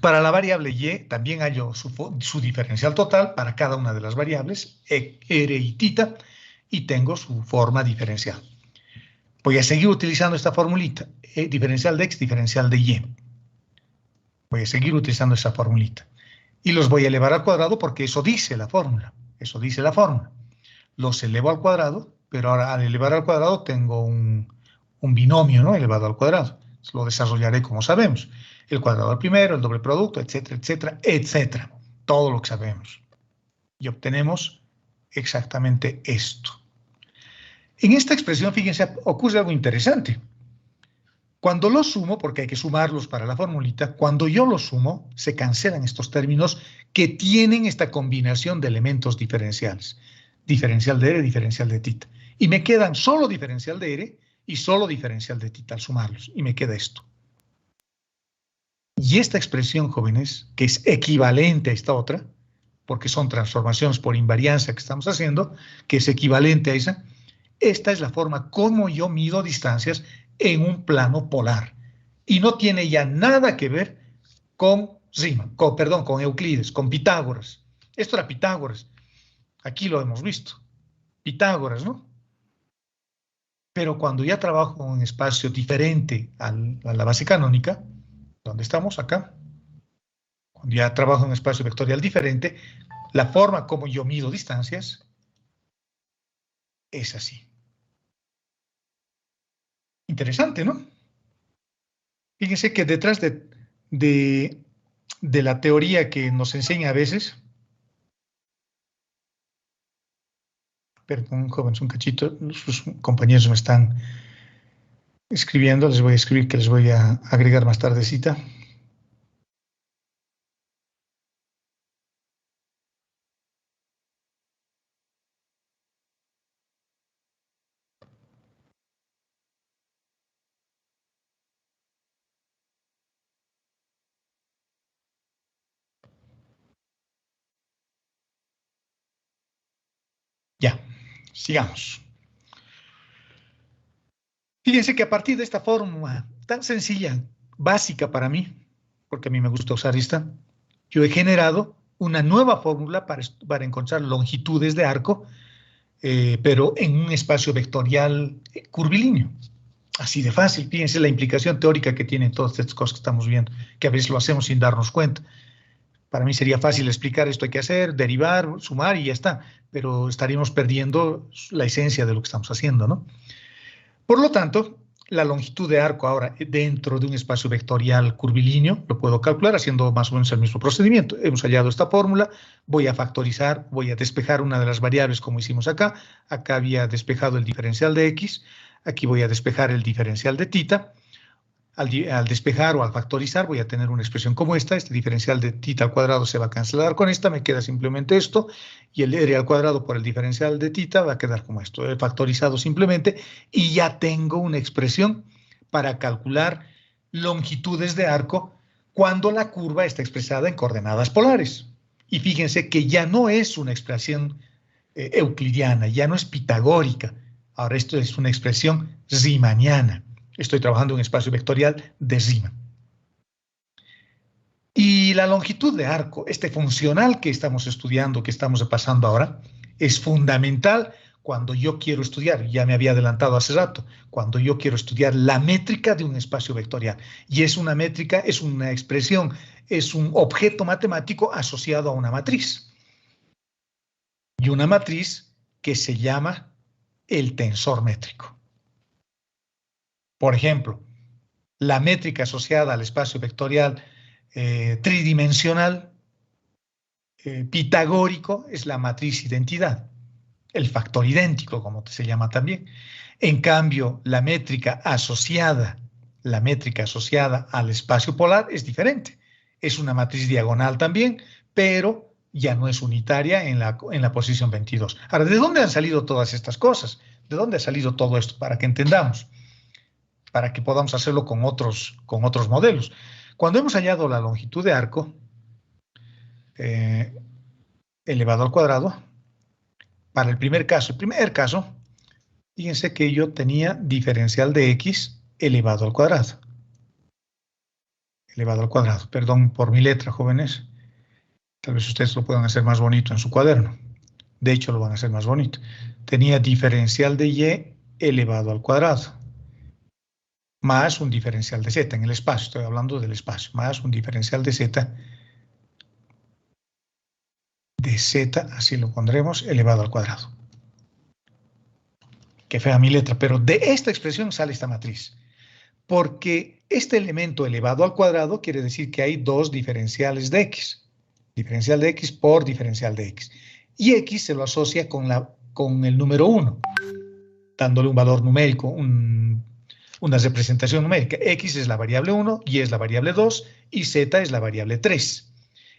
Para la variable y también hallo su diferencial total para cada una de las variables, r y θ, y tengo su forma diferencial. Voy a seguir utilizando esta formulita, diferencial de x, diferencial de y. Voy a seguir utilizando esa formulita. Y los voy a elevar al cuadrado porque eso dice la fórmula. Los elevo al cuadrado pero ahora al elevar al cuadrado tengo un binomio, ¿no? Elevado al cuadrado. Lo desarrollaré como sabemos. El cuadrado al primero, el doble producto, etcétera, etcétera, etcétera. Todo lo que sabemos. Y obtenemos exactamente esto. En esta expresión, fíjense, ocurre algo interesante. Cuando lo sumo, porque hay que sumarlos para la formulita, cuando yo lo sumo, se cancelan estos términos que tienen esta combinación de elementos diferenciales. Diferencial de R, diferencial de θ. Y me quedan solo diferencial de R y solo diferencial de θ al sumarlos. Y me queda esto. Y esta expresión, jóvenes, que es equivalente a esta otra, porque son transformaciones por invariancia que estamos haciendo, que es equivalente a esa, esta es la forma como yo mido distancias en un plano polar. Y no tiene ya nada que ver con Riemann, con Euclides, con Pitágoras. Esto era Pitágoras. Aquí lo hemos visto. Pitágoras, ¿no? Pero cuando ya trabajo en un espacio diferente a la base canónica, ¿dónde estamos? Acá. Cuando ya trabajo en un espacio vectorial diferente, la forma como yo mido distancias es así. Interesante, ¿no? Fíjense que detrás de la teoría que nos enseña a veces, perdón, jóvenes, un cachito, sus compañeros me están escribiendo, les voy a escribir que les voy a agregar más tardecita. Ya, sigamos. Fíjense que a partir de esta fórmula tan sencilla, básica para mí, porque a mí me gusta usar esta, yo he generado una nueva fórmula para encontrar longitudes de arco, pero en un espacio vectorial curvilíneo. Así de fácil. Fíjense la implicación teórica que tienen todas estas cosas que estamos viendo, que a veces lo hacemos sin darnos cuenta. Para mí sería fácil explicar esto hay que hacer, derivar, sumar y ya está, pero estaríamos perdiendo la esencia de lo que estamos haciendo, ¿no? Por lo tanto, la longitud de arco ahora dentro de un espacio vectorial curvilíneo lo puedo calcular haciendo más o menos el mismo procedimiento. Hemos hallado esta fórmula, voy a factorizar, voy a despejar una de las variables como hicimos acá. Acá había despejado el diferencial de x, aquí voy a despejar el diferencial de θ. Al despejar o al factorizar voy a tener una expresión como esta. Este diferencial de θ al cuadrado se va a cancelar con esta, me queda simplemente esto, y el r al cuadrado por el diferencial de θ va a quedar como esto. He factorizado simplemente y ya tengo una expresión para calcular longitudes de arco cuando la curva está expresada en coordenadas polares. Y fíjense que ya no es una expresión euclidiana, ya no es pitagórica. Ahora esto es una expresión riemanniana. Estoy trabajando en un espacio vectorial de Riemann. Y la longitud de arco, este funcional que estamos estudiando, que estamos repasando ahora, es fundamental cuando yo quiero estudiar, ya me había adelantado hace rato, cuando yo quiero estudiar la métrica de un espacio vectorial. Y es una métrica, es una expresión, es un objeto matemático asociado a una matriz. Y una matriz que se llama el tensor métrico. Por ejemplo, la métrica asociada al espacio vectorial tridimensional pitagórico es la matriz identidad, el factor idéntico, como se llama también. En cambio, la métrica asociada al espacio polar es diferente. Es una matriz diagonal también, pero ya no es unitaria en la posición 22. Ahora, ¿de dónde han salido todas estas cosas? ¿De dónde ha salido todo esto? Para que entendamos, para que podamos hacerlo con otros modelos. Cuando hemos hallado la longitud de arco elevado al cuadrado, para el primer caso, fíjense que yo tenía diferencial de x elevado al cuadrado. Perdón por mi letra, jóvenes. Tal vez ustedes lo puedan hacer más bonito en su cuaderno. De hecho, lo van a hacer más bonito. Tenía diferencial de y elevado al cuadrado, más un diferencial de z en el espacio, estoy hablando del espacio, más un diferencial de z, así lo pondremos, elevado al cuadrado. Qué fea mi letra, pero de esta expresión sale esta matriz. Porque este elemento elevado al cuadrado quiere decir que hay dos diferenciales de x. Diferencial de x por diferencial de x. Y x se lo asocia con el número 1, dándole un valor numérico, una representación numérica. X es la variable 1, y es la variable 2, y z es la variable 3.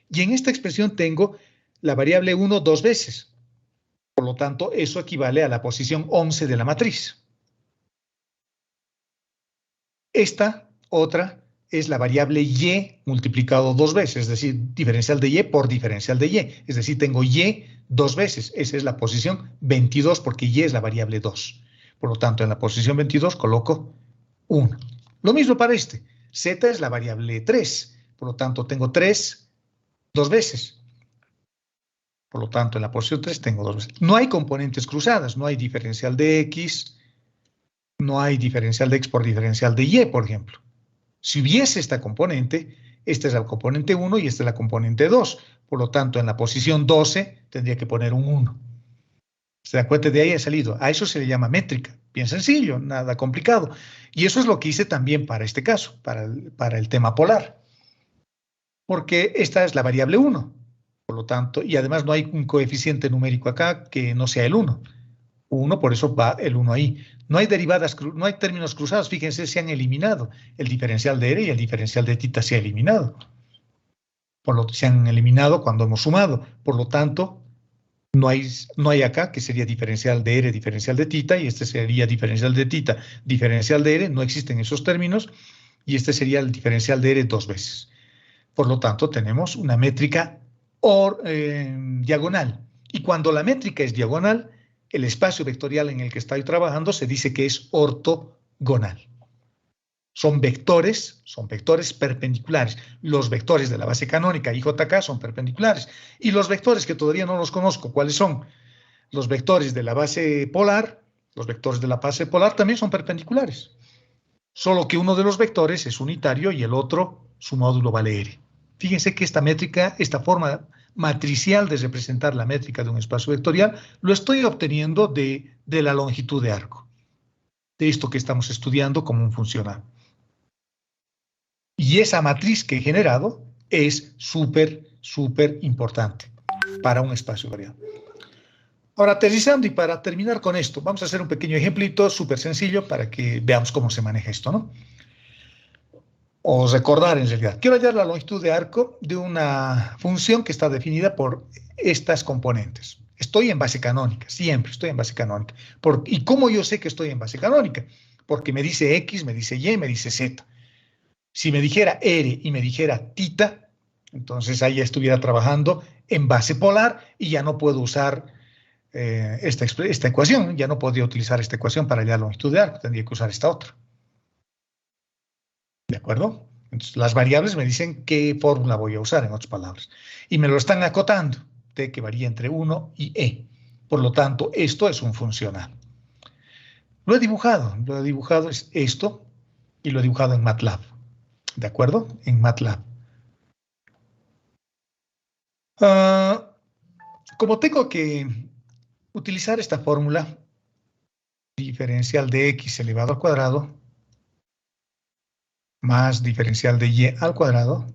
Y en esta expresión tengo la variable 1 dos veces. Por lo tanto, eso equivale a la posición 11 de la matriz. Esta otra es la variable y multiplicado dos veces, es decir, diferencial de y por diferencial de y. Es decir, tengo y dos veces. Esa es la posición 22 porque y es la variable 2. Por lo tanto, en la posición 22 coloco 1. Lo mismo para este. Z es la variable 3. Por lo tanto, tengo 3 dos veces. Por lo tanto, en la posición 3 tengo dos veces. No hay componentes cruzadas. No hay diferencial de x. No hay diferencial de x por diferencial de y, por ejemplo. Si hubiese esta componente, esta es la componente 1 y esta es la componente 2. Por lo tanto, en la posición 12 tendría que poner un 1. ¿Se da cuenta? De ahí ha salido. A eso se le llama métrica. Bien sencillo, nada complicado. Y eso es lo que hice también para este caso, para el tema polar. Porque esta es la variable 1. Por lo tanto, y además no hay un coeficiente numérico acá que no sea el 1. 1, por eso va el 1 ahí. No hay derivadas, no hay términos cruzados. Fíjense, se han eliminado. El diferencial de R y el diferencial de θ se ha eliminado. Se han eliminado cuando hemos sumado. Por lo tanto, no hay acá, que sería diferencial de R, diferencial de θ, y este sería diferencial de θ, diferencial de R. No existen esos términos. Y este sería el diferencial de R dos veces. Por lo tanto, tenemos una métrica diagonal. Y cuando la métrica es diagonal, el espacio vectorial en el que estoy trabajando se dice que es ortogonal. Son vectores perpendiculares. Los vectores de la base canónica y JK son perpendiculares. Y los vectores que todavía no los conozco, ¿cuáles son? Los vectores de la base polar, también son perpendiculares. Solo que uno de los vectores es unitario y el otro, su módulo vale R. Fíjense que esta métrica, esta forma matricial de representar la métrica de un espacio vectorial, lo estoy obteniendo de la longitud de arco, de esto que estamos estudiando como un funcional. Y esa matriz que he generado es súper importante para un espacio variable. Ahora, aterrizando y para terminar con esto, vamos a hacer un pequeño ejemplito súper sencillo para que veamos cómo se maneja esto, ¿no? O recordar en realidad. Quiero hallar la longitud de arco de una función que está definida por estas componentes. Estoy en base canónica, siempre estoy en base canónica. ¿Y cómo yo sé que estoy en base canónica? Porque me dice X, me dice Y, me dice Z. Si me dijera R y me dijera θ, entonces ahí ya estuviera trabajando en base polar y ya no puedo usar esta ecuación. Ya no podría utilizar esta ecuación para hallar la longitud de arco, tendría que usar esta otra. ¿De acuerdo? Entonces, las variables me dicen qué fórmula voy a usar, en otras palabras. Y me lo están acotando, t que varía entre 1 y e. Por lo tanto, esto es un funcional. Lo he dibujado es esto, y lo he dibujado en MATLAB. ¿De acuerdo? En MATLAB. Como tengo que utilizar esta fórmula, diferencial de x elevado al cuadrado, más diferencial de y al cuadrado,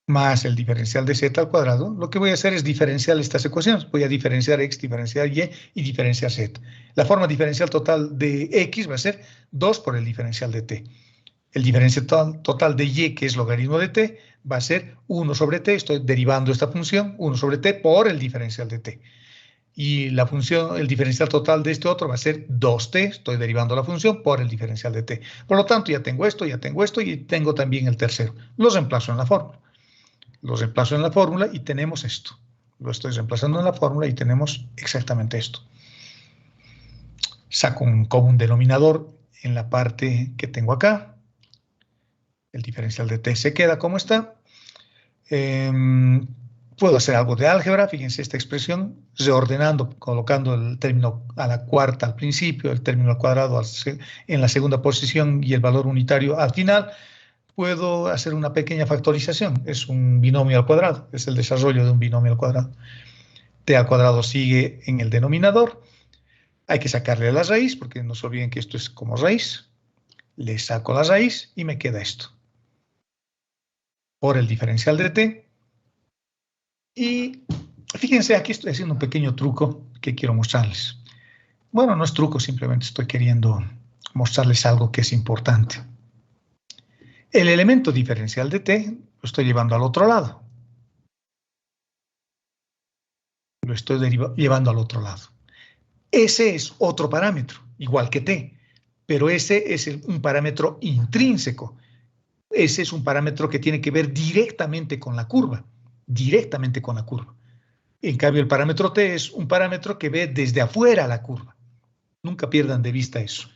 más el diferencial de z al cuadrado, lo que voy a hacer es diferenciar estas ecuaciones. Voy a diferenciar x, diferenciar y diferenciar z. La forma diferencial total de x va a ser 2 por el diferencial de t. El diferencial total de y, que es logaritmo de t, va a ser 1 sobre t. Estoy derivando esta función, 1 sobre t por el diferencial de t. Y la función, el diferencial total de este otro va a ser 2t. Estoy derivando la función por el diferencial de t. Por lo tanto, ya tengo esto y tengo también el tercero. Los reemplazo en la fórmula. Los reemplazo en la fórmula y tenemos esto. Lo estoy reemplazando en la fórmula y tenemos exactamente esto. Saco un común denominador en la parte que tengo acá. El diferencial de t se queda como está. Puedo hacer algo de álgebra, fíjense esta expresión, reordenando, colocando el término a la cuarta al principio, el término al cuadrado en la segunda posición y el valor unitario al final. Puedo hacer una pequeña factorización, es un binomio al cuadrado, es el desarrollo de un binomio al cuadrado. t al cuadrado sigue en el denominador. Hay que sacarle la raíz, porque no se olviden que esto es como raíz. Le saco la raíz y me queda esto. Por el diferencial de t. Y fíjense, aquí estoy haciendo un pequeño truco que quiero mostrarles. Bueno, no es truco, simplemente estoy queriendo mostrarles algo que es importante. El elemento diferencial de t lo estoy llevando al otro lado. Lo estoy llevando al otro lado. Ese es otro parámetro, igual que t, pero ese es un parámetro intrínseco. Ese es un parámetro que tiene que ver directamente con la curva. Directamente con la curva. En cambio, el parámetro t es un parámetro que ve desde afuera la curva. Nunca pierdan de vista eso.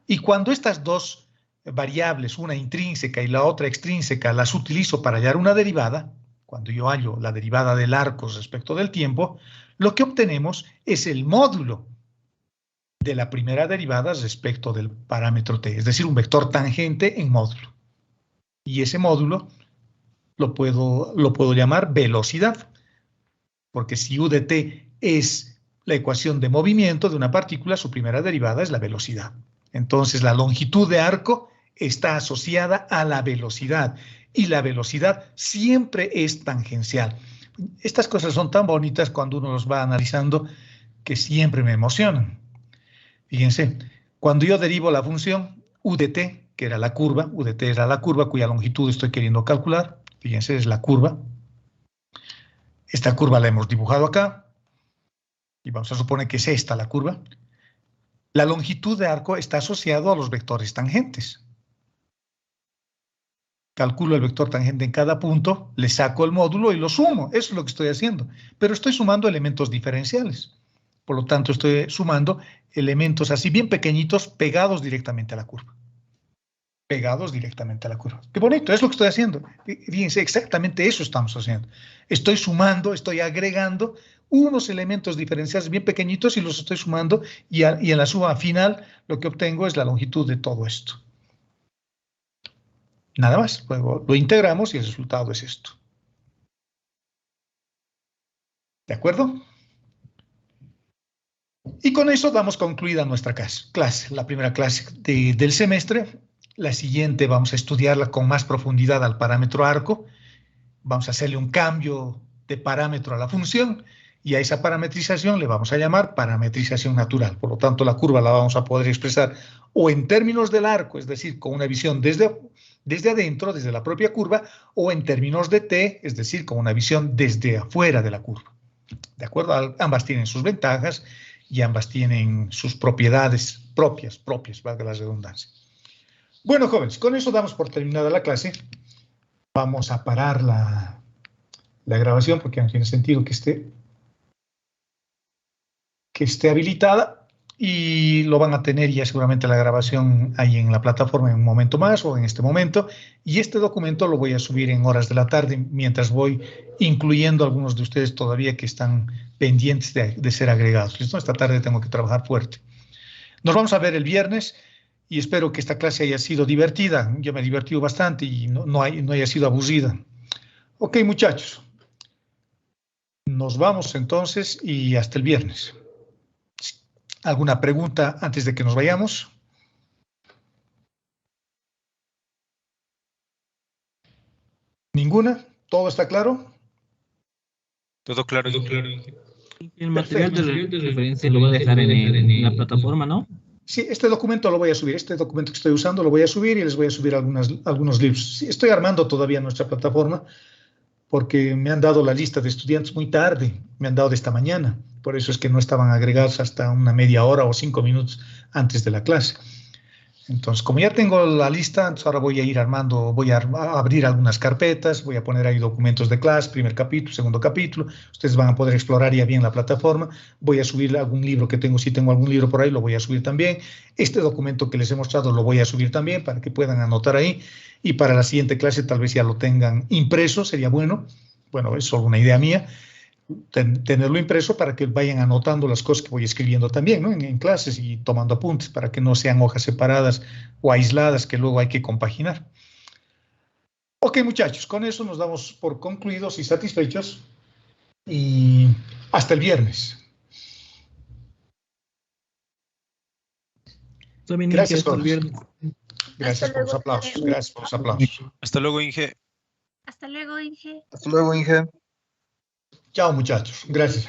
Y cuando estas dos variables, una intrínseca y la otra extrínseca, las utilizo para hallar una derivada, cuando yo hallo la derivada del arco respecto del tiempo, lo que obtenemos es el módulo de la primera derivada respecto del parámetro t, es decir, un vector tangente en módulo. Y ese módulo lo puedo llamar velocidad, porque si u de t es la ecuación de movimiento de una partícula, su primera derivada es la velocidad. Entonces, la longitud de arco está asociada a la velocidad, y la velocidad siempre es tangencial. Estas cosas son tan bonitas cuando uno los va analizando que siempre me emocionan. Fíjense, cuando yo derivo la función u de t, que era la curva, u de t era la curva cuya longitud estoy queriendo calcular, fíjense, es la curva. Esta curva la hemos dibujado acá, y vamos a suponer que es esta la curva. La longitud de arco está asociado a los vectores tangentes. Calculo el vector tangente en cada punto, le saco el módulo y lo sumo. Eso es lo que estoy haciendo. Pero estoy sumando elementos diferenciales. Por lo tanto, estoy sumando elementos así bien pequeñitos pegados directamente a la curva. Pegados directamente a la curva. Qué bonito, es lo que estoy haciendo. Fíjense, exactamente eso estamos haciendo. Estoy sumando, estoy agregando unos elementos diferenciales bien pequeñitos y los estoy sumando y en la suma final lo que obtengo es la longitud de todo esto. Nada más, luego lo integramos y el resultado es esto. ¿De acuerdo? Y con eso damos concluida nuestra clase, la primera clase del semestre. La siguiente vamos a estudiarla con más profundidad al parámetro arco. Vamos a hacerle un cambio de parámetro a la función y a esa parametrización le vamos a llamar parametrización natural. Por lo tanto, la curva la vamos a poder expresar o en términos del arco, es decir, con una visión desde adentro, desde la propia curva, o en términos de t, es decir, con una visión desde afuera de la curva. ¿De acuerdo? Ambas tienen sus ventajas y ambas tienen sus propiedades propias, valga la redundancia. Bueno, jóvenes, con eso damos por terminada la clase. Vamos a parar la grabación porque no tiene sentido que esté habilitada. Y lo van a tener ya seguramente la grabación ahí en la plataforma en un momento más o en este momento. Y este documento lo voy a subir en horas de la tarde mientras voy incluyendo a algunos de ustedes todavía que están pendientes de ser agregados. ¿Listo? Esta tarde tengo que trabajar fuerte. Nos vamos a ver el viernes y espero que esta clase haya sido divertida. Yo me he divertido bastante y no haya sido aburrida. Ok, muchachos. Nos vamos entonces y hasta el viernes. ¿Alguna pregunta antes de que nos vayamos? ¿Ninguna? ¿Todo está claro? Todo claro. El material de referencia lo voy a dejar en la plataforma, ¿no? Sí, este documento lo voy a subir. Este documento que estoy usando lo voy a subir y les voy a subir algunos libros. Sí, estoy armando todavía nuestra plataforma porque me han dado la lista de estudiantes muy tarde. Me han dado de esta mañana. Por eso es que no estaban agregados hasta una media hora o 5 minutos antes de la clase. Entonces, como ya tengo la lista, entonces ahora voy a ir armando, voy a abrir algunas carpetas, voy a poner ahí documentos de clase, primer capítulo, segundo capítulo. Ustedes van a poder explorar ya bien la plataforma. Voy a subir algún libro que tengo, si tengo algún libro por ahí, lo voy a subir también. Este documento que les he mostrado lo voy a subir también para que puedan anotar ahí. Y para la siguiente clase tal vez ya lo tengan impreso, sería bueno. Bueno, es solo una idea mía. Tenerlo impreso para que vayan anotando las cosas que voy escribiendo también, ¿no? en clases y tomando apuntes para que no sean hojas separadas o aisladas que luego hay que compaginar. Ok, muchachos, con eso nos damos por concluidos y satisfechos y Hasta el viernes. También Gracias, hasta el Jorge. viernes. Gracias por los aplausos. Gracias por los aplausos. Hasta luego, Inge. Hasta luego, Inge. Hasta luego, Inge. Chao, muchachos. Gracias.